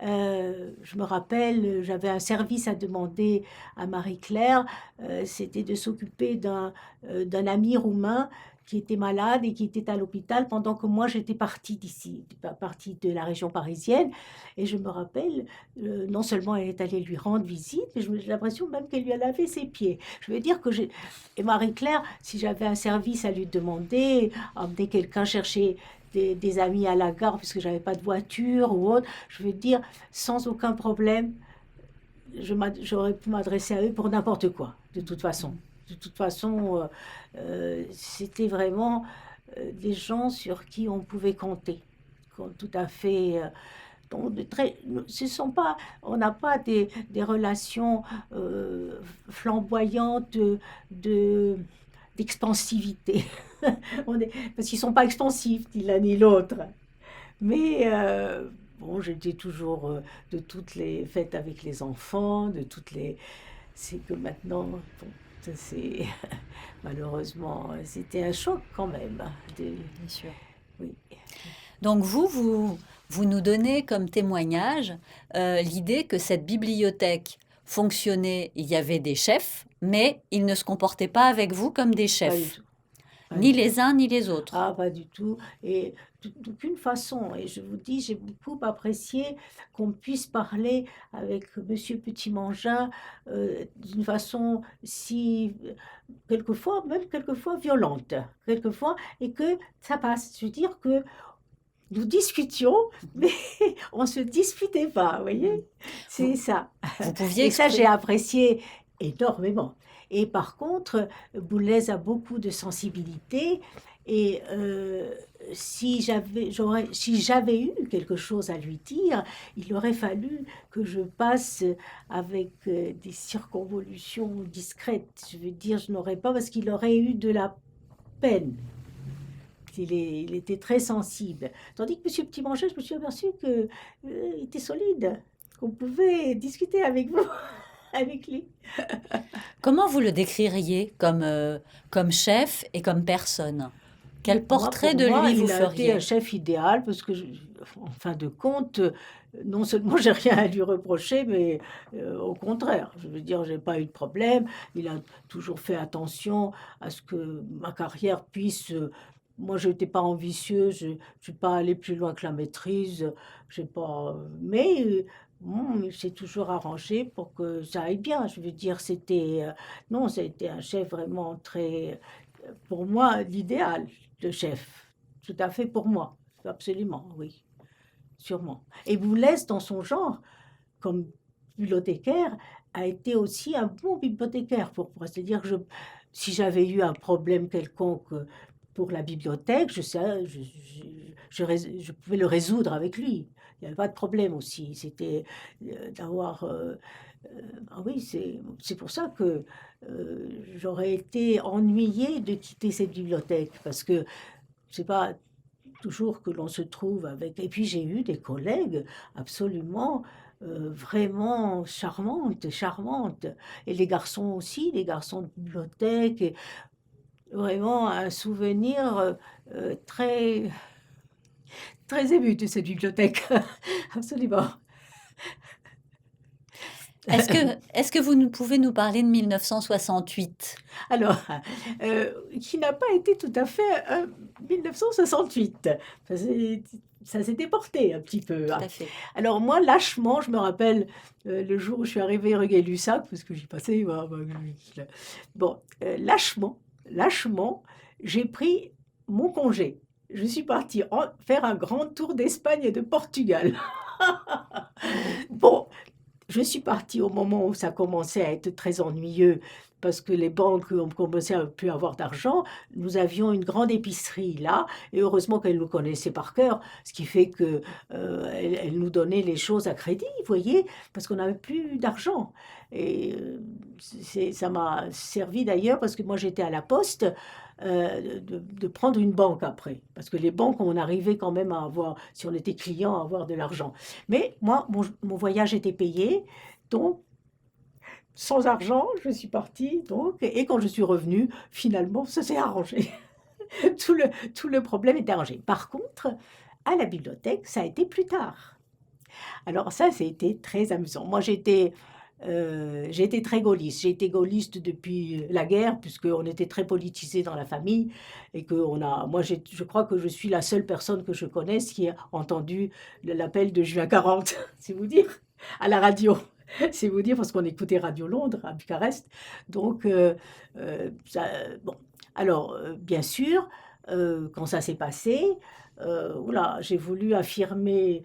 je me rappelle, j'avais un service à demander à Marie-Claire, c'était de s'occuper d'un ami roumain qui était malade et qui était à l'hôpital pendant que moi j'étais partie d'ici, partie de la région parisienne. Et je me rappelle, non seulement elle est allée lui rendre visite, mais j'ai l'impression même qu'elle lui a lavé ses pieds. Je veux dire que et Marie-Claire, si j'avais un service à lui demander, emmener quelqu'un chercher des amis à la gare, puisque j'avais pas de voiture ou autre, je veux dire, sans aucun problème, j'aurais pu m'adresser à eux pour n'importe quoi, de toute façon. De toute façon, c'était vraiment des gens sur qui on pouvait compter. Tout à fait. On n'a pas des relations flamboyantes d'expansivité. Parce qu'ils ne sont pas expansifs, ni l'un ni l'autre. Mais bon, j'étais toujours de toutes les fêtes avec les enfants, c'est que maintenant... Bon, c'est malheureusement, c'était un choc quand même. Bien sûr. Oui. Donc vous nous donnez comme témoignage l'idée que cette bibliothèque fonctionnait, il y avait des chefs, mais ils ne se comportaient pas avec vous comme des Pas du chefs, tout. Pas ni du les uns ni les autres. Ah, pas du tout. Et d'aucune façon. Et je vous dis, j'ai beaucoup apprécié qu'on puisse parler avec Monsieur Petit-Mangin d'une façon quelquefois violente, quelquefois, et que ça passe. Je veux dire que nous discutions, mais on ne se disputait pas, vous voyez? C'est ça. Vous pouviez Et ça, j'ai exprimer- apprécié énormément. Et par contre, Boulez a beaucoup de sensibilité. Et si j'avais eu quelque chose à lui dire, il aurait fallu que je passe avec des circonvolutions discrètes. Je veux dire, je n'aurais pas, parce qu'il aurait eu de la peine. Il était très sensible. Tandis que M. Petit-Mangin, je me suis aperçue qu'il était solide, qu'on pouvait discuter avec vous, avec lui. Comment vous le décririez comme chef et comme personne? Quel Moi, portrait pour de moi, lui vous il a été feriez? un chef idéal parce que, en fin de compte, non seulement j'ai rien à lui reprocher, mais au contraire, je veux dire, j'ai pas eu de problème. Il a toujours fait attention à ce que ma carrière puisse. Moi, je n'étais pas ambitieuse, je ne suis pas allée plus loin que la maîtrise, j'ai pas. Mais bon, il s'est toujours arrangé pour que ça aille bien. Je veux dire, non, ça a été un chef vraiment très, pour moi, l'idéal de chef. Tout à fait pour moi. Absolument, oui. Sûrement. Et Boulez, dans son genre, comme bibliothécaire, a été aussi un bon bibliothécaire pour moi. C'est-à-dire que si j'avais eu un problème quelconque pour la bibliothèque, je pouvais le résoudre avec lui. Il n'y avait pas de problème aussi. C'était d'avoir... ah oui, c'est pour ça que j'aurais été ennuyée de quitter cette bibliothèque, parce que c'est pas toujours que l'on se trouve avec... Et puis j'ai eu des collègues absolument, vraiment charmantes. Et les garçons aussi, les garçons de bibliothèque. Et vraiment un souvenir très, très ému de cette bibliothèque. Absolument. Est-ce que vous pouvez nous parler de 1968? Alors, qui n'a pas été tout à fait 1968. Ça s'est déporté un petit peu. Tout à fait. Alors moi, lâchement, je me rappelle le jour où je suis arrivée rue Gay-Lussac, parce que j'y passais. Bon, lâchement, j'ai pris mon congé. Je suis partie faire un grand tour d'Espagne et de Portugal. Bon, je suis partie au moment où ça commençait à être très ennuyeux, parce que les banques ont commencé à plus avoir d'argent. Nous avions une grande épicerie là, et heureusement qu'elle nous connaissait par cœur, ce qui fait que elle nous donnait les choses à crédit, vous voyez, parce qu'on n'avait plus d'argent. Et ça m'a servi d'ailleurs, parce que moi j'étais à la poste, de prendre une banque après. Parce que les banques, on arrivait quand même à avoir, si on était client, à avoir de l'argent. Mais moi, mon voyage était payé, donc sans argent, je suis partie. Donc, et quand je suis revenue, finalement, ça s'est arrangé. tout le problème était arrangé. Par contre, à la bibliothèque, ça a été plus tard. Alors ça a été très amusant. Moi, j'ai été très gaulliste. J'ai été gaulliste depuis la guerre, puisqu'on était très politisé dans la famille. Et moi, je crois que je suis la seule personne que je connaisse qui a entendu l'appel de juin 40, c'est vous dire, à la radio. C'est vous dire, parce qu'on écoutait Radio Londres à Bucarest. Donc, bon. Alors, bien sûr, quand ça s'est passé, voilà, j'ai voulu affirmer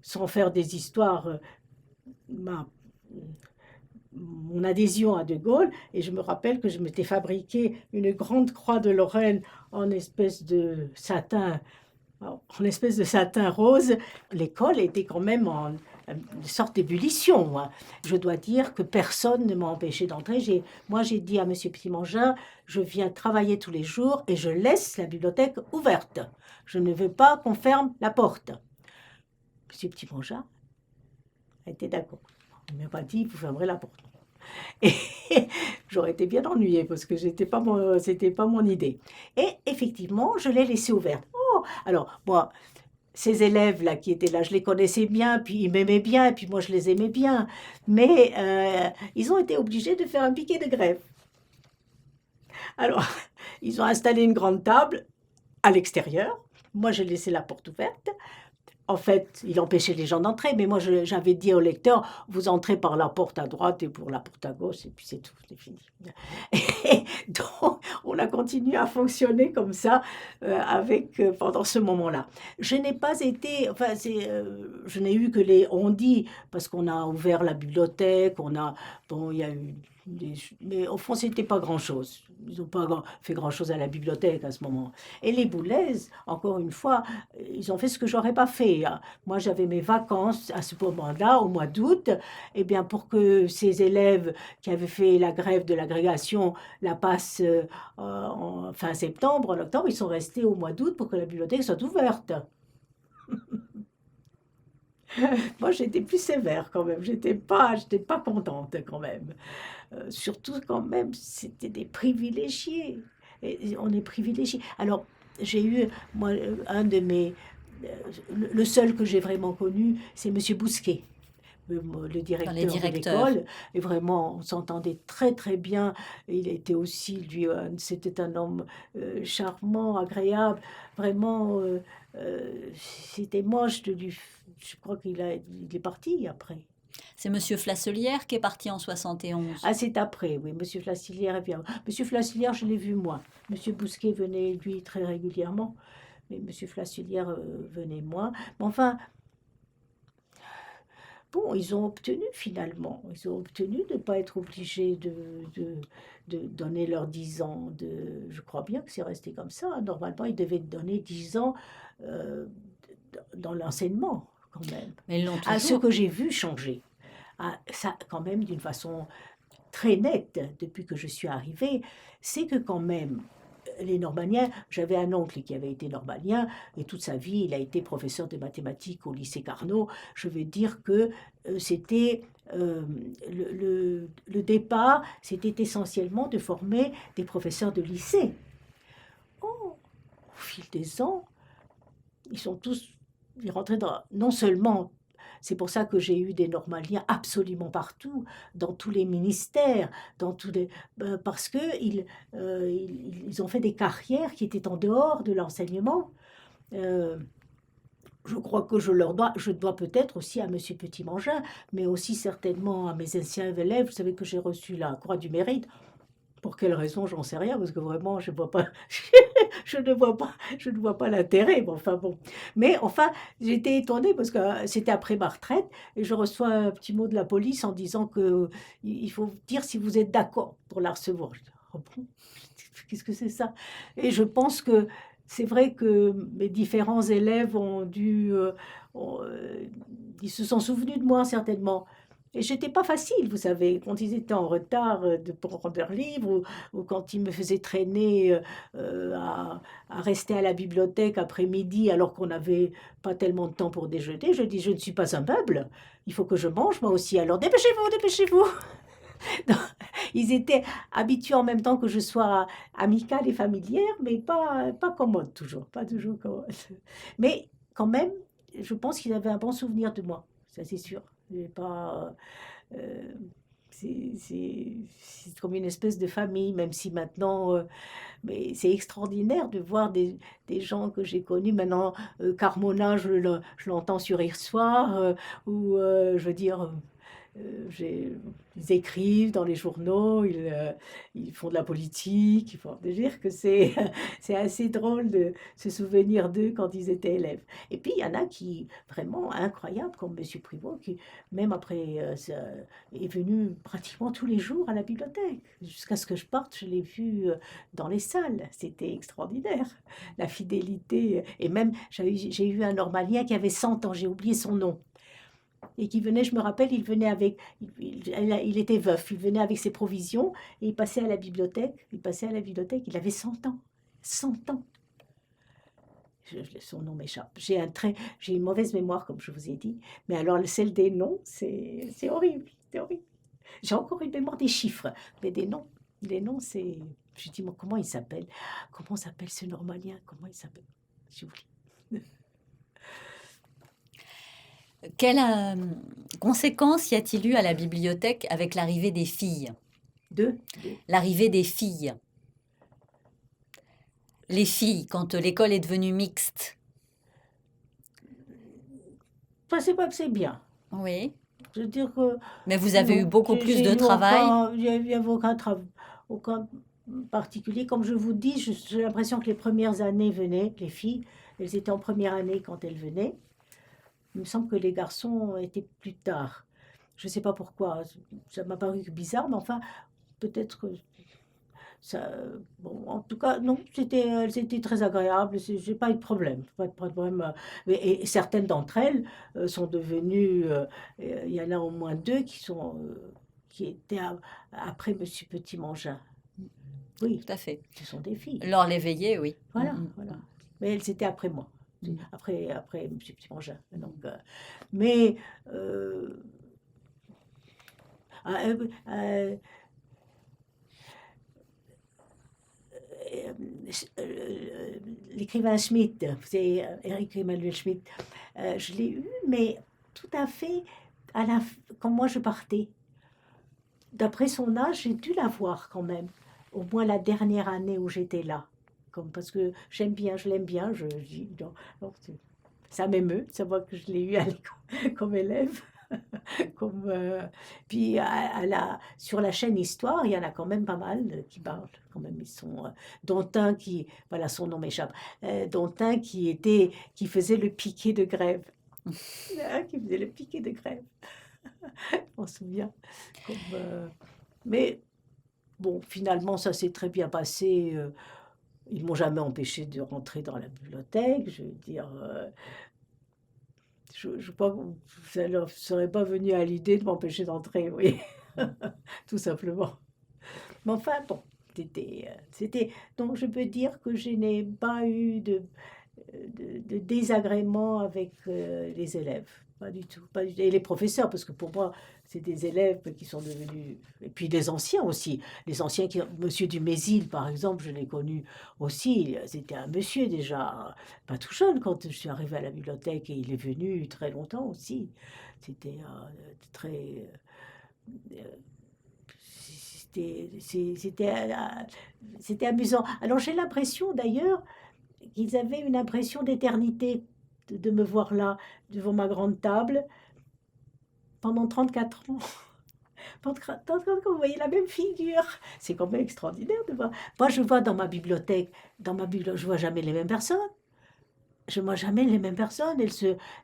sans faire des histoires, mon adhésion à De Gaulle, et je me rappelle que je m'étais fabriqué une grande croix de Lorraine en espèce de satin rose. L'école était quand même en une sorte d'ébullition. Je dois dire que personne ne m'a empêché d'entrer. Moi, j'ai dit à M. Petit-Mangin, je viens travailler tous les jours et je laisse la bibliothèque ouverte. Je ne veux pas qu'on ferme la porte. M. Petit-Mangin a été d'accord. Il ne m'a pas dit, vous fermerez la porte. Et j'aurais été bien ennuyée parce que c'était pas mon idée. Et effectivement, je l'ai laissée ouverte. Oh, alors, moi, ces élèves-là qui étaient là, je les connaissais bien, puis ils m'aimaient bien, et puis moi, je les aimais bien. Mais ils ont été obligés de faire un piquet de grève. Alors, ils ont installé une grande table à l'extérieur. Moi, j'ai laissé la porte ouverte. En fait, il empêchait les gens d'entrer, mais moi, j'avais dit au lecteur, vous entrez par la porte à droite et pour la porte à gauche, et puis c'est tout, c'est fini. Et donc, on a continué à fonctionner comme ça pendant ce moment-là. Je n'ai pas été, enfin, je n'ai eu que les on-dit, parce qu'on a ouvert la bibliothèque, il y a eu mais au fond, c'était pas grand-chose. Ils n'ont pas fait grand-chose à la bibliothèque à ce moment. Et les Boulez, encore une fois, ils ont fait ce que j'aurais pas fait. Moi, j'avais mes vacances à ce moment-là, au mois d'août. Eh bien, pour que ces élèves qui avaient fait la grève de l'agrégation la passent en fin septembre, en octobre, ils sont restés au mois d'août pour que la bibliothèque soit ouverte. Moi, j'étais plus sévère quand même. J'étais pas contente quand même. Surtout quand même, c'était des privilégiés. on est privilégié. Alors, j'ai eu, moi, un de mes... le seul que j'ai vraiment connu, c'est Monsieur Bousquet, le directeur de directeurs. l'école. Et vraiment, on s'entendait très très bien. Il était aussi, lui, c'était un homme charmant, agréable. Vraiment, c'était moche de lui... Je crois il est parti après. C'est Monsieur Flasselière qui est parti en 71. Ah, c'est après, oui. Monsieur Flassilière est bien. Monsieur Flassilière, je l'ai vu moins. Monsieur Bousquet venait, lui, très régulièrement. Mais Monsieur Flassilière venait moins. Mais enfin, bon, ils ont obtenu finalement. Ils ont obtenu de ne pas être obligés de donner leurs 10 ans. Je crois bien que c'est resté comme ça. Normalement, ils devaient donner 10 ans dans l'enseignement, quand même. Mais ils l'ont À ce toujours. que j'ai vu changer. Ah, ça, quand même, d'une façon très nette, depuis que je suis arrivée, c'est que quand même, les normaliens, j'avais un oncle qui avait été normalien, et toute sa vie, il a été professeur de mathématiques au lycée Carnot. Je veux dire que c'était le départ, c'était essentiellement de former des professeurs de lycée. Oh, au fil des ans, ils sont tous, ils rentraient dans, non seulement, c'est pour ça que j'ai eu des normaliens absolument partout, dans tous les ministères, dans tous les, parce que ils ont fait des carrières qui étaient en dehors de l'enseignement. Je crois que je dois peut-être aussi à Monsieur Petit-Mangin, mais aussi certainement à mes anciens élèves. Vous savez que j'ai reçu la Croix du Mérite. Pour quelle raison, j'en sais rien, parce que vraiment, je vois pas, je ne vois pas l'intérêt. Mais enfin bon. Mais enfin, j'étais étonnée parce que c'était après ma retraite et je reçois un petit mot de la police en disant que il faut dire si vous êtes d'accord pour la recevoir. Je dis, oh bon, qu'est-ce que c'est ça? Et je pense que c'est vrai que mes différents élèves ils se sont souvenus de moi certainement. Et j'étais pas facile, vous savez, quand ils étaient en retard pour rendre leurs livres, ou quand ils me faisaient traîner à rester à la bibliothèque après-midi alors qu'on n'avait pas tellement de temps pour déjeuner, je dis, je ne suis pas un meuble, il faut que je mange moi aussi, alors dépêchez-vous, dépêchez-vous. Donc, ils étaient habitués en même temps que je sois amicale et familière, mais pas commode toujours, pas toujours commode. Mais quand même, je pense qu'ils avaient un bon souvenir de moi, ça c'est sûr. J'ai pas, c'est comme une espèce de famille, même si maintenant, mais c'est extraordinaire de voir des gens que j'ai connus. Maintenant, Carmona, je l'entends sur Hier Soir, ou je veux dire, ils écrivent dans les journaux, ils font de la politique. Il faut dire que c'est assez drôle de se souvenir d'eux quand ils étaient élèves. Et puis, il y en a qui, vraiment incroyables, comme M. Privot, qui, même après, est venu pratiquement tous les jours à la bibliothèque. Jusqu'à ce que je parte, je l'ai vu dans les salles. C'était extraordinaire, la fidélité. Et même, j'ai eu un normalien qui avait 100 ans, j'ai oublié son nom. Et qui venait, je me rappelle, il venait avec, il était veuf, il venait avec ses provisions et il passait à la bibliothèque. Il avait 100 ans. 100 ans. Son nom m'échappe. J'ai une mauvaise mémoire, comme je vous ai dit. Mais alors, celle des noms, c'est horrible. C'est horrible. J'ai encore une mémoire des chiffres, mais des noms. Les noms, c'est. Je dis, moi, comment il s'appelle? Comment s'appelle ce normalien? Comment il s'appelle? J'oublie. Quelles conséquences y a-t-il eu à la bibliothèque avec l'arrivée des filles? L'arrivée des filles. Les filles, quand l'école est devenue mixte. Enfin, c'est bien. Oui. Je veux dire que... Mais vous avez eu beaucoup plus de travail. Il n'y avait aucun particulier. Comme je vous dis, j'ai l'impression que les premières années venaient, les filles, elles étaient en première année quand elles venaient. Il me semble que les garçons étaient plus tard. Je ne sais pas pourquoi. Ça m'a paru bizarre, mais enfin, peut-être que ça... Bon, en tout cas, non, elles étaient très agréables. Je n'ai pas eu de problème. Pas de problème. Et certaines d'entre elles sont devenues... il y en a au moins 2 qui étaient après M. Petit-Mangin. Oui, tout à fait. Ce sont des filles. Laure Léveillé, oui. Voilà, voilà. Mais elles étaient après moi. Après M. Petit-Mangin. Donc, mais l'écrivain Schmitt, c'est Éric Emmanuel Schmitt. Je l'ai eu, mais tout à fait quand moi je partais. D'après son âge, j'ai dû la voir quand même, au moins la dernière année où j'étais là. Parce que je l'aime bien, je dis, ça m'émeut de savoir que je l'ai eu à l'école comme élève. Puis sur la chaîne Histoire, il y en a quand même pas mal qui parlent. Quand même, ils sont, dont un qui, voilà, son nom m'échappe, dont un qui faisait le piquet de grève. Qui faisait le piquet de grève. Je m'en souviens. Mais bon, finalement, ça s'est très bien passé. Ils ne m'ont jamais empêché de rentrer dans la bibliothèque. Je veux dire, je crois que ça ne leur serait pas venu à l'idée de m'empêcher d'entrer, oui. Tout simplement. Mais enfin, bon, c'était... Donc, je peux dire que je n'ai pas eu de désagrément avec les élèves. Pas du tout. Et les professeurs, parce que pour moi, c'est des élèves qui sont devenus... Et puis les anciens aussi. Les anciens, Monsieur Dumézil, par exemple, je l'ai connu aussi. C'était un monsieur déjà, pas tout jeune quand je suis arrivée à la bibliothèque. Et il est venu très longtemps aussi. C'était très... C'était amusant. Alors j'ai l'impression d'ailleurs qu'ils avaient une impression d'éternité de me voir là, devant ma grande table, pendant 34 ans. Pendant 34 ans, vous voyez la même figure. C'est quand même extraordinaire de voir. Moi, je vois dans ma bibliothèque, je vois jamais les mêmes personnes. Je vois jamais les mêmes personnes.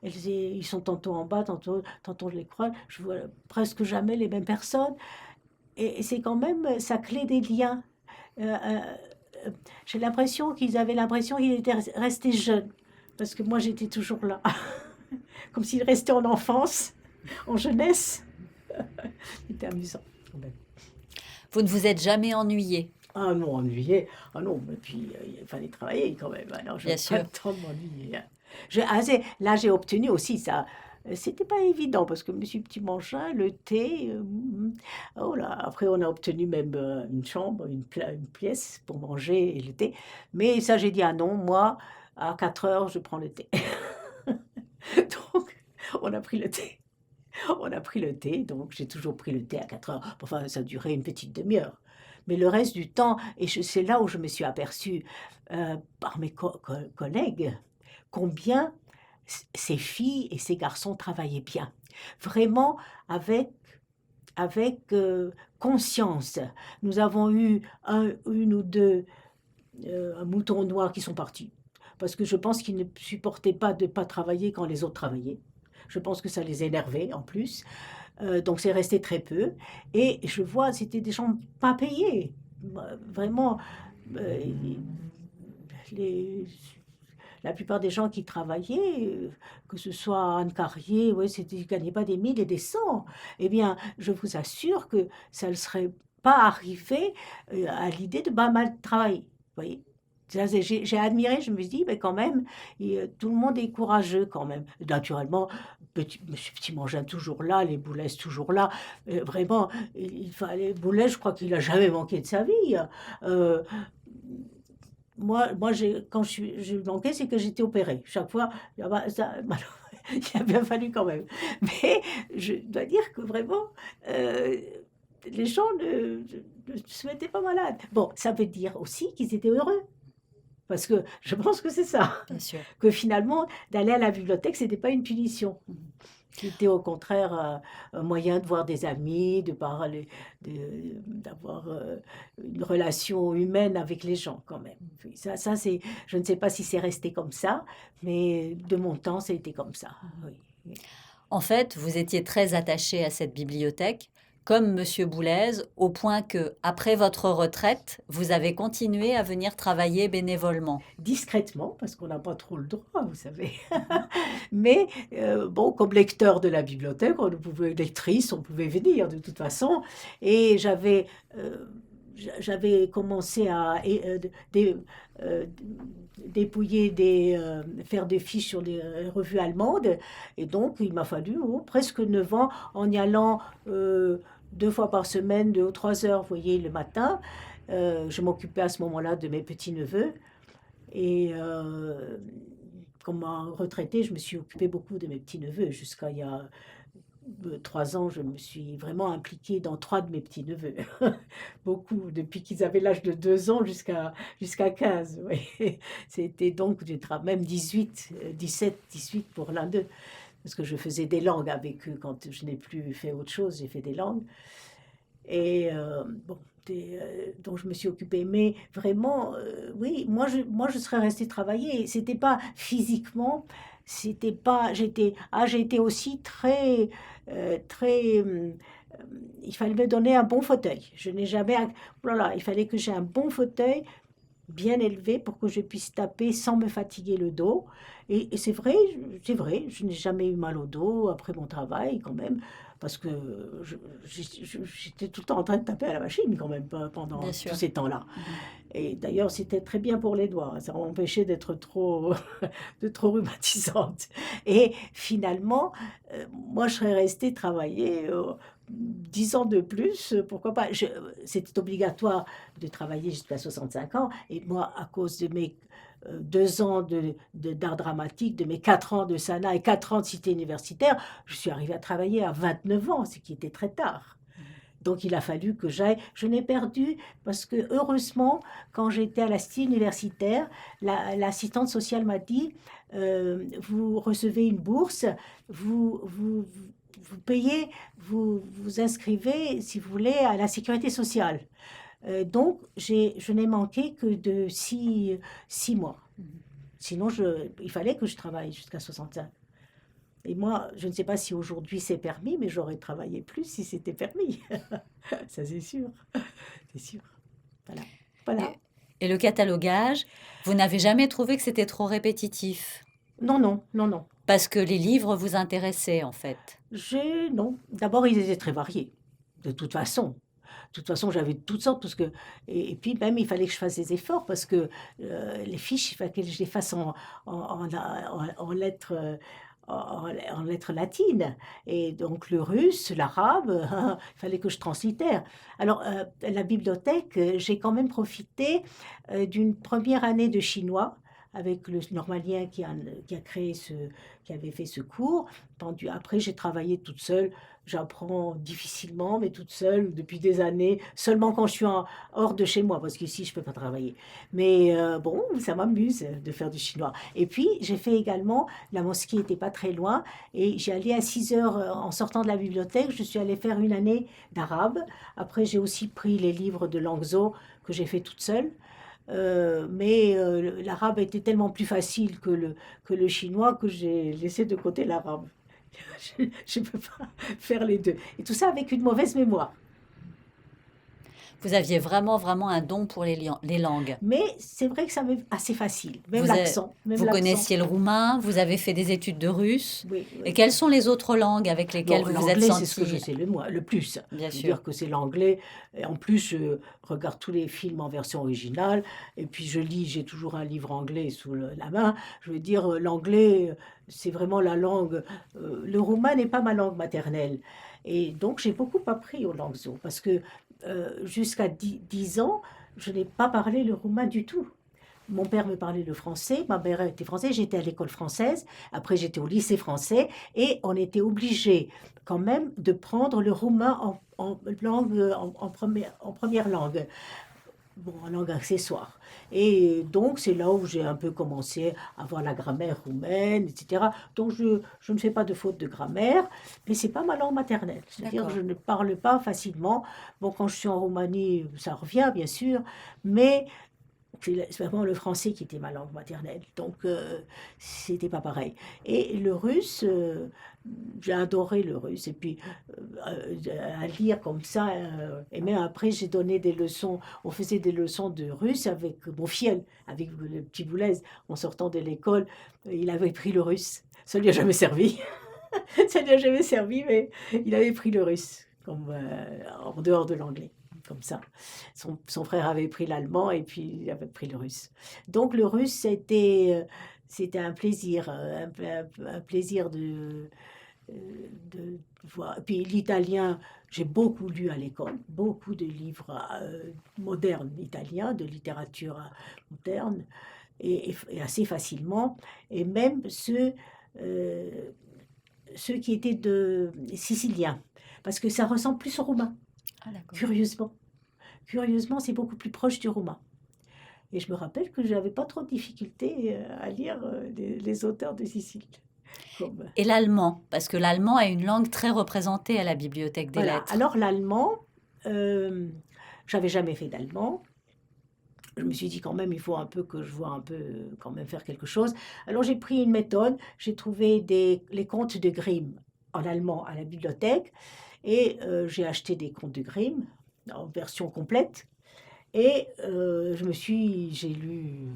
Ils sont tantôt en bas, tantôt je les croise. Je vois presque jamais les mêmes personnes. Et c'est quand même, ça crée des liens. J'ai l'impression qu'ils avaient l'impression qu'ils étaient restés jeunes. Parce que moi, j'étais toujours là. Comme s'ils restaient en enfance, en jeunesse. C'était amusant. Vous ne vous êtes jamais ennuyé? Ah non, ennuyé. Ah non, mais puis il fallait travailler quand même. Alors, je n'ai pas le temps de m'ennuyer. Là, j'ai obtenu aussi ça. C'était pas évident parce que Monsieur Petit-Mangin, le thé, oh là, après on a obtenu même une chambre, une pièce pour manger et le thé. Mais ça, j'ai dit, ah non, moi, à 4 heures, je prends le thé. Donc, on a pris le thé. On a pris le thé, donc j'ai toujours pris le thé à 4 heures. Enfin, ça durait une petite demi-heure. Mais le reste du temps, et c'est là où je me suis aperçue par mes collègues, combien ces filles et ces garçons travaillaient bien. Vraiment avec conscience. Nous avons eu une ou deux moutons noirs qui sont partis. Parce que je pense qu'ils ne supportaient pas de ne pas travailler quand les autres travaillaient. Je pense que ça les énervait en plus. Donc c'est resté très peu. Et je vois, c'était des gens pas payés. Vraiment, la plupart des gens qui travaillaient, que ce soit Anne Carrier, ouais, ils ne gagnaient pas des 1000 et des 100. Eh bien, je vous assure que ça ne serait pas arrivé à l'idée de pas mal travailler. Vous voyez, j'ai admiré, je me suis dit, mais quand même, tout le monde est courageux quand même. Naturellement, Monsieur Petit-Mangin toujours là, les Boulez toujours là. Vraiment, les Boulez, je crois qu'il n'a jamais manqué de sa vie. Moi quand je manquais, c'est que j'étais opérée. Chaque fois, il a bien fallu quand même. Mais je dois dire que vraiment, les gens ne se mettaient pas malades. Bon, ça veut dire aussi qu'ils étaient heureux. Parce que je pense que c'est ça. Bien sûr. Que finalement, d'aller à la bibliothèque, ce n'était pas une punition. C'était au contraire un moyen de voir des amis, de parler, d'avoir une relation humaine avec les gens quand même. Ça c'est, je ne sais pas si c'est resté comme ça, mais de mon temps, ça a été comme ça. Oui. En fait, vous étiez très attaché à cette bibliothèque, comme Monsieur Boulez, au point que, après votre retraite, vous avez continué à venir travailler bénévolement. Discrètement, parce qu'on n'a pas trop le droit, vous savez. Mais bon, comme lecteur de la bibliothèque, lectrice, on pouvait venir de toute façon. Et j'avais commencé à dépouiller faire des fiches sur des revues allemandes. Et donc, il m'a fallu presque 9 ans en y allant 2 fois par semaine, 2 ou 3 heures, vous voyez, le matin. Je m'occupais à ce moment-là de mes petits-neveux. Et comme retraitée, je me suis occupée beaucoup de mes petits-neveux. Jusqu'à il y a 3 ans, je me suis vraiment impliquée dans 3 de mes petits-neveux. Beaucoup, depuis qu'ils avaient l'âge de 2 ans jusqu'à 15. Oui. C'était donc même 17, 18 pour l'un d'eux. Parce que je faisais des langues avec eux quand je n'ai plus fait autre chose, j'ai fait des langues. Et bon, dont je me suis occupée. Mais vraiment, oui, moi je serais restée travailler. C'était pas physiquement, c'était pas. J'ai été aussi très. Il fallait me donner un bon fauteuil. Je n'ai jamais. Voilà, il fallait que j'ai un bon fauteuil bien élevé pour que je puisse taper sans me fatiguer le dos. Et c'est vrai, je n'ai jamais eu mal au dos après mon travail quand même, parce que j'étais tout le temps en train de taper à la machine quand même pendant Bien sûr. tous ces temps-là. Et d'ailleurs, c'était très bien pour les doigts, ça m'empêchait d'être trop, de trop rhumatisante. Et finalement, moi, je serais restée travailler 10 ans de plus, pourquoi pas. C'était obligatoire de travailler jusqu'à 65 ans. Et moi, à cause de mes 2 ans d'art dramatique, de mes 4 ans de Sana et 4 ans de cité universitaire, je suis arrivée à travailler à 29 ans, ce qui était très tard. Donc il a fallu que j'aille. Je n'ai perdu parce que heureusement, quand j'étais à la cité universitaire, l'assistante sociale m'a dit vous recevez une bourse, vous payez, vous inscrivez, si vous voulez, à la sécurité sociale. Donc, je n'ai manqué que de 6 mois. Sinon, il fallait que je travaille jusqu'à 65. Et moi, je ne sais pas si aujourd'hui c'est permis, mais j'aurais travaillé plus si c'était permis. Ça, c'est sûr. C'est sûr. Voilà. Voilà. Et le catalogage, vous n'avez jamais trouvé que c'était trop répétitif? Non, non, non, non. Parce que les livres vous intéressaient, en fait. Non. D'abord, ils étaient très variés, de toute façon. De toute façon, j'avais toutes sortes, parce que, et puis même, il fallait que je fasse des efforts, parce que les fiches, il fallait que je les fasse en lettres, en lettres latines. Et donc le russe, l'arabe, il fallait que je translittère. Alors, la bibliothèque, j'ai quand même profité d'une première année de chinois, avec le normalien qui a créé qui avait fait ce cours. Après, j'ai travaillé toute seule. J'apprends difficilement, mais toute seule depuis des années, seulement quand je suis hors de chez moi, parce qu'ici, je ne peux pas travailler. Mais bon, ça m'amuse de faire du chinois. Et puis, j'ai fait également, la mosquée n'était pas très loin, et j'ai allé à 6 heures en sortant de la bibliothèque, je suis allée faire une année d'arabe. Après, j'ai aussi pris les livres de Langzhou que j'ai fait toute seule. Mais l'arabe était tellement plus facile que le chinois que j'ai laissé de côté l'arabe. Je ne peux pas faire les deux. Et tout ça avec une mauvaise mémoire. Vous aviez vraiment, vraiment un don pour les langues. Mais c'est vrai que ça m'est assez facile, même Vous l'accent. Vous connaissiez le roumain, vous avez fait des études de russe. Oui, oui. Et quelles sont les autres langues avec lesquelles Bon, vous vous êtes l'anglais, c'est ce que je sentie? sais le plus. Bien Je veux sûr. dire que c'est l'anglais. Et en plus, je regarde tous les films en version originale. Et puis, j'ai toujours un livre anglais sous la main. Je veux dire, l'anglais, c'est vraiment la langue. Le roumain n'est pas ma langue maternelle. Et donc, j'ai beaucoup appris au Langzhou. Parce que jusqu'à 10 ans, je n'ai pas parlé le roumain du tout. Mon père me parlait le français, ma mère était française, j'étais à l'école française, après j'étais au lycée français, et on était obligé quand même de prendre le roumain en première langue, bon, en langue accessoire. Et donc c'est là où j'ai un peu commencé à voir la grammaire roumaine, etc. Donc je ne fais pas de faute de grammaire, mais c'est pas ma langue maternelle. C'est-à-dire que je ne parle pas facilement. Bon, quand je suis en Roumanie, ça revient bien sûr, mais c'est vraiment le français qui était ma langue maternelle, donc c'était pas pareil. Et le russe, j'ai adoré le russe, et puis à lire comme ça, et même après j'ai donné des leçons, on faisait des leçons de russe avec mon fiel, avec le petit Boulez, en sortant de l'école, il avait pris le russe, ça lui a jamais servi, ça lui a jamais servi, mais il avait pris le russe, comme en dehors de l'anglais. Comme ça. Son frère avait pris l'allemand et puis il avait pris le russe. Donc le russe, c'était un plaisir, un plaisir de voir. Puis l'italien, j'ai beaucoup lu à l'école, beaucoup de livres modernes italiens, de littérature moderne. et assez facilement, et même ceux qui étaient de siciliens, parce que ça ressemble plus au roumain, Ah, d'accord. curieusement. Curieusement, c'est beaucoup plus proche du roumain. Et je me rappelle que je n'avais pas trop de difficultés à lire les auteurs de Sicile. Comme, Et l'allemand, parce que l'allemand est une langue très représentée à la Bibliothèque des voilà. Lettres. Alors l'allemand, j'avais jamais fait d'allemand. Je me suis dit quand même, il faut un peu que je vois un peu quand même faire quelque chose. Alors j'ai pris une méthode, j'ai trouvé les contes de Grimm en allemand à la bibliothèque et j'ai acheté des contes de Grimm en version complète et j'ai lu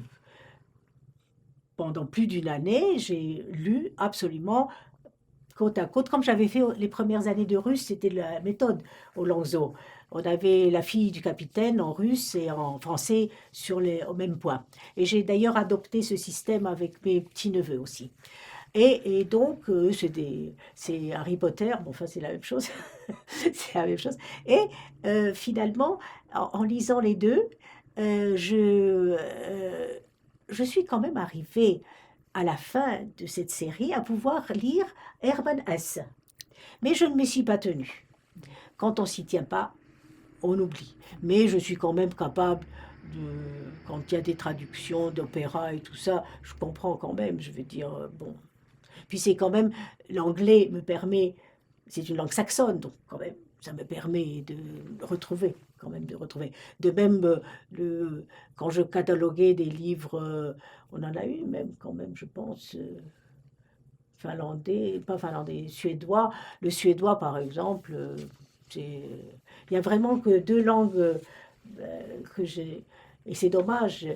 pendant plus d'une année, j'ai lu absolument côte à côte, comme j'avais fait les premières années de russe, c'était la méthode au Langso. On avait la fille du capitaine en russe et en français au même point. Et j'ai d'ailleurs adopté ce système avec mes petits-neveux aussi. Et donc, c'est Harry Potter, bon, enfin c'est la même chose. C'est la même chose. Et finalement, en lisant les deux, je suis quand même arrivée à la fin de cette série à pouvoir lire Hermann Hesse. Mais je ne m'y suis pas tenue. Quand on ne s'y tient pas, on oublie. Mais je suis quand même capable quand il y a des traductions d'opéra et tout ça, je comprends quand même, je veux dire, bon. Puis c'est quand même, l'anglais me permet, c'est une langue saxonne, donc quand même, ça me permet de retrouver, quand même de retrouver. De même, quand je cataloguais des livres, on en a eu même quand même, je pense, finlandais, pas finlandais, suédois. Le suédois, par exemple, il y a vraiment que deux langues que j'ai, et c'est dommage,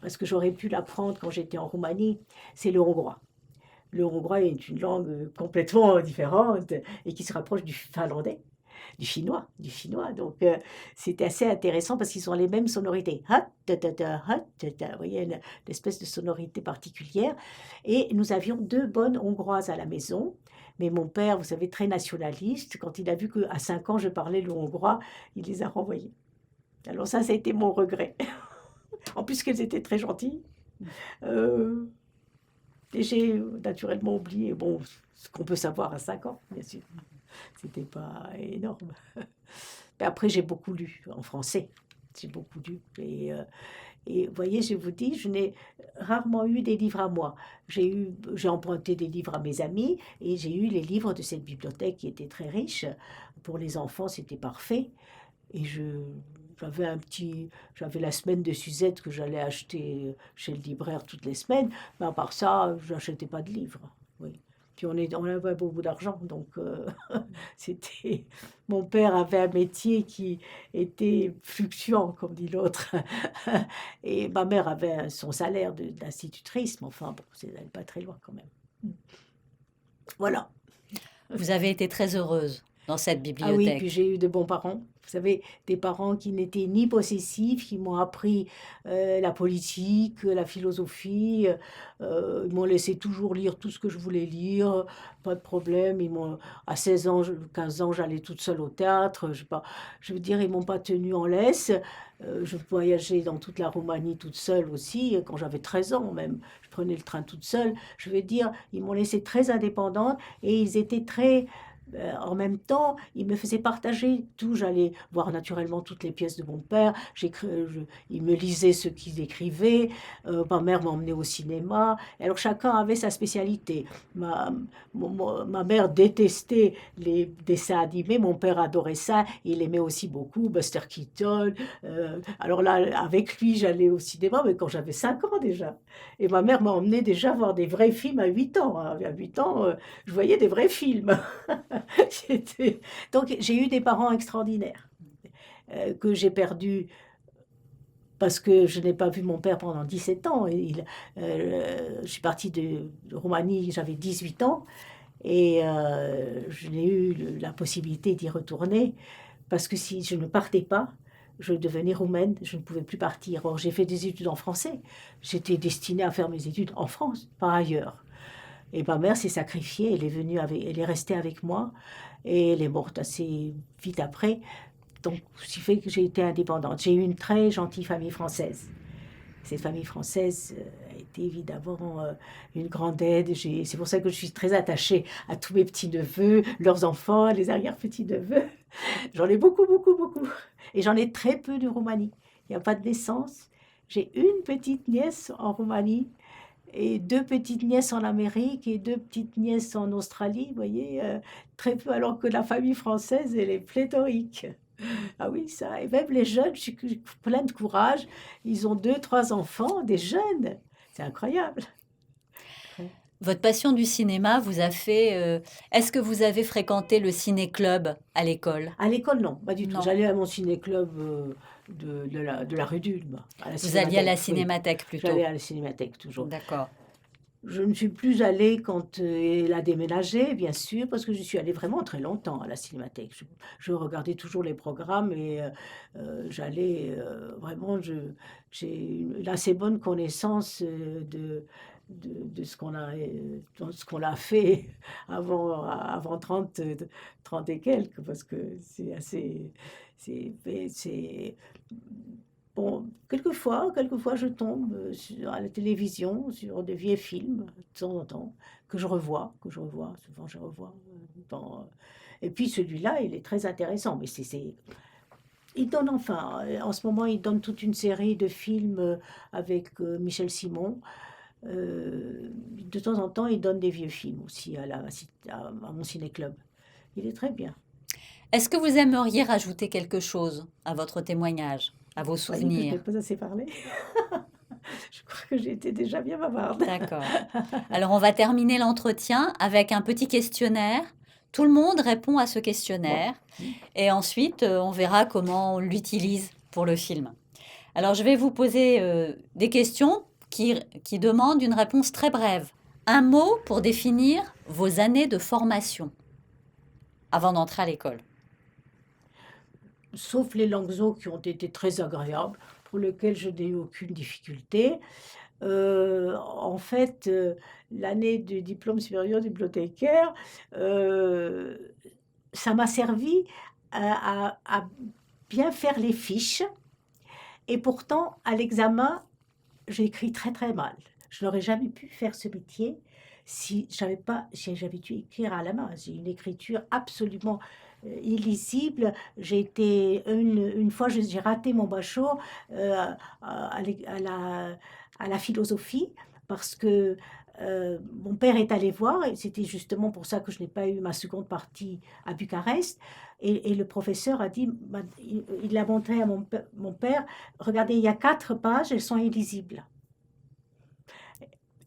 parce que j'aurais pu l'apprendre quand j'étais en Roumanie, c'est le hongrois. Le hongrois est une langue complètement différente et qui se rapproche du finlandais, du finnois. Donc, c'était assez intéressant parce qu'ils ont les mêmes sonorités. Vous voyez, une espèce de sonorité particulière. Et nous avions deux bonnes hongroises à la maison. Mais mon père, vous savez, très nationaliste, quand il a vu qu'à 5 ans, je parlais le hongrois, il les a renvoyées. Alors ça a été mon regret. En plus qu'elles étaient très gentilles. Et j'ai naturellement oublié, bon, ce qu'on peut savoir à 5 ans, bien sûr. C'était pas énorme. Mais après, j'ai beaucoup lu en français. J'ai beaucoup lu. Et vous voyez, je vous dis, je n'ai rarement eu des livres à moi. J'ai emprunté des livres à mes amis et j'ai eu les livres de cette bibliothèque qui était très riche. Pour les enfants, c'était parfait. Et j'avais la semaine de Suzette que j'allais acheter chez le libraire toutes les semaines. Mais à part ça, je n'achetais pas de livres. Oui. Puis on avait beaucoup d'argent, donc mon père avait un métier qui était fluctuant, comme dit l'autre. Et ma mère avait son salaire d'institutrice, mais enfin, bon, ça n'allait pas très loin quand même. Voilà. Vous avez été très heureuse dans cette Ah oui, bibliothèque. puis j'ai eu de bons parents. Vous savez, des parents qui n'étaient ni possessifs, qui m'ont appris la politique, la philosophie. Ils m'ont laissé toujours lire tout ce que je voulais lire, pas de problème. À 16 ans, 15 ans, j'allais toute seule au théâtre. Je veux dire, ils m'ont pas tenue en laisse. Je voyageais dans toute la Roumanie toute seule aussi, quand j'avais 13 ans même. Je prenais le train toute seule. Je veux dire, ils m'ont laissée très indépendante et ils étaient très... en même temps, il me faisait partager tout. J'allais voir naturellement toutes les pièces de mon père. Il me lisait ce qu'il écrivait. Ma mère m'emmenait au cinéma. Alors chacun avait sa spécialité. Ma mère détestait les dessins animés. Mon père adorait ça. Il aimait aussi beaucoup Buster Keaton. Alors là, avec lui, j'allais au cinéma, mais quand j'avais 5 ans déjà. Et ma mère m'a emmené déjà voir des vrais films à 8 ans. À 8 ans, je voyais des vrais films. Donc j'ai eu des parents extraordinaires que j'ai perdus parce que je n'ai pas vu mon père pendant 17 ans. Je suis partie de Roumanie, j'avais 18 ans et je n'ai eu la possibilité d'y retourner parce que si je ne partais pas, je devenais roumaine, je ne pouvais plus partir. Or, j'ai fait des études en français. J'étais destinée à faire mes études en France, pas ailleurs. Et ma mère s'est sacrifiée, elle est restée avec moi et elle est morte assez vite après. Donc, ce qui fait que j'ai été indépendante. J'ai eu une très gentille famille française. cette famille française a été évidemment une grande aide. C'est pour ça que je suis très attachée à tous mes petits-neveux, leurs enfants, les arrière-petits-neveux. J'en ai beaucoup, beaucoup, beaucoup. Et j'en ai très peu de Roumanie. Il n'y a pas de naissance. J'ai une petite nièce en Roumanie et 2 petites nièces en Amérique et 2 petites nièces en Australie, vous voyez, très peu, alors que la famille française, elle est pléthorique. Ah oui, ça, et même les jeunes, je suis plein de courage, ils ont 2, 3 enfants, des jeunes, c'est incroyable. Votre passion du cinéma vous a fait... Est-ce que vous avez fréquenté le ciné-club à l'école? À l'école, non, pas du tout. Non. J'allais à mon ciné-club de la rue d'Ulm. Vous alliez à la oui. cinémathèque plutôt? J'allais à la cinémathèque toujours. D'accord. Je ne suis plus allée quand elle a déménagé, bien sûr, parce que je suis allée vraiment très longtemps à la cinémathèque. Je regardais toujours les programmes et j'allais vraiment, j'ai une assez bonne connaissance de ce qu'on a fait avant 30 et quelques, parce que c'est assez... c'est Bon, quelquefois, je tombe à la télévision sur des vieux films, de temps en temps, que je revois, souvent je revois. Et puis celui-là, il est très intéressant, mais il donne en ce moment, il donne toute une série de films avec Michel Simon. De temps en temps, il donne des vieux films aussi à mon ciné-club. Il est très bien. Est-ce que vous aimeriez rajouter quelque chose à votre témoignage, à vos Je souvenirs? n'ai pas assez parlé. Je crois que j'ai été déjà bien bavarde. D'accord. Alors, on va terminer l'entretien avec un petit questionnaire. Tout le monde répond à ce questionnaire et ensuite, on verra comment on l'utilise pour le film. Alors, je vais vous poser des questions qui demandent une réponse très brève. Un mot pour définir vos années de formation avant d'entrer à l'école. Sauf les langues qui ont été très agréables, pour lesquelles je n'ai eu aucune difficulté. En fait, l'année du diplôme supérieur de bibliothécaire, ça m'a servi à bien faire les fiches. Et pourtant, à l'examen, j'ai écrit très très mal. Je n'aurais jamais pu faire ce métier si j'avais dû écrire à la main. J'ai une écriture absolument illisible. J'ai été une fois, j'ai raté mon bachot à la philosophie parce que mon père est allé voir, et c'était justement pour ça que je n'ai pas eu ma seconde partie à Bucarest. Et le professeur a dit, il a montré à mon père, regardez, il y a 4 pages, elles sont illisibles.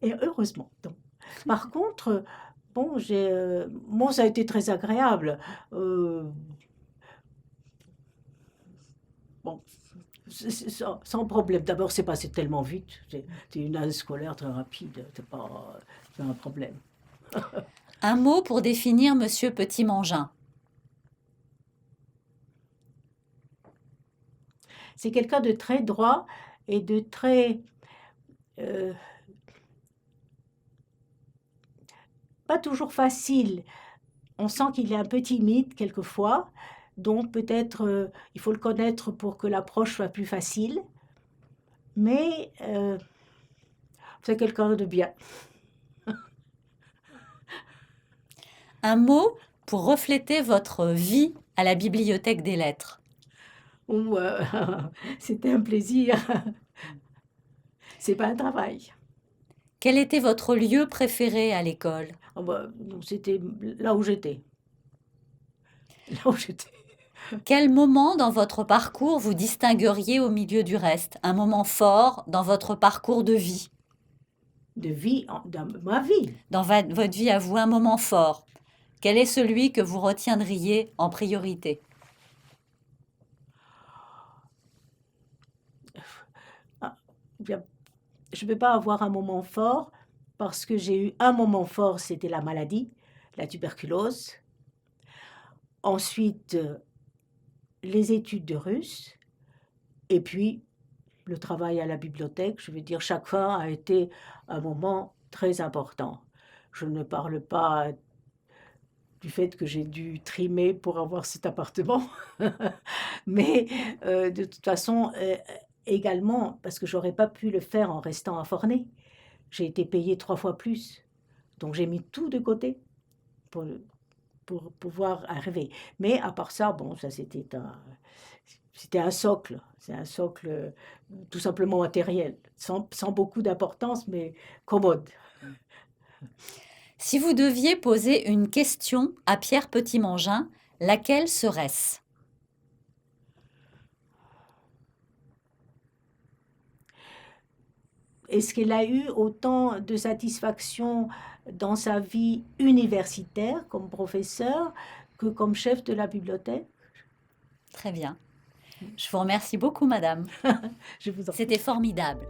Et heureusement. Donc. Par contre, bon, moi, ça a été très agréable. Bon, sans problème. D'abord, c'est passé tellement vite. C'est une année scolaire très rapide. C'est pas un problème. Un mot pour définir Monsieur Petit-Mangin. C'est quelqu'un de très droit et de très... pas toujours facile. On sent qu'il est un peu timide quelquefois, donc peut-être il faut le connaître pour que l'approche soit plus facile. Mais c'est quelqu'un de bien. Un mot pour refléter votre vie à la Bibliothèque des Lettres. C'était un plaisir. C'est pas un travail. Quel était votre lieu préféré à l'école? C'était là où j'étais. Là où j'étais. Quel moment dans votre parcours vous distingueriez au milieu du reste? Un moment fort dans votre parcours de vie? De vie, dans ma vie. Dans votre vie à vous, un moment fort. Quel est celui que vous retiendriez en priorité? Je ne peux pas avoir un moment fort parce que j'ai eu un moment fort, c'était la maladie, la tuberculose. Ensuite, les études de russe. Et puis, le travail à la bibliothèque. Je veux dire, chacun a été un moment très important. Je ne parle pas du fait que j'ai dû trimer pour avoir cet appartement. Mais de toute façon... également, parce que j'aurais pas pu le faire en restant à Forney, j'ai été payée 3 fois plus. Donc j'ai mis tout de côté pour, pour pouvoir arriver. Mais à part ça, bon, ça c'était un socle. C'est un socle tout simplement matériel, sans beaucoup d'importance, mais commode. Si vous deviez poser une question à Pierre Petit-Mangin, laquelle serait-ce? Est-ce qu'elle a eu autant de satisfaction dans sa vie universitaire comme professeur que comme chef de la bibliothèque? Très bien. Je vous remercie beaucoup, madame. Je vous en prie. C'était formidable.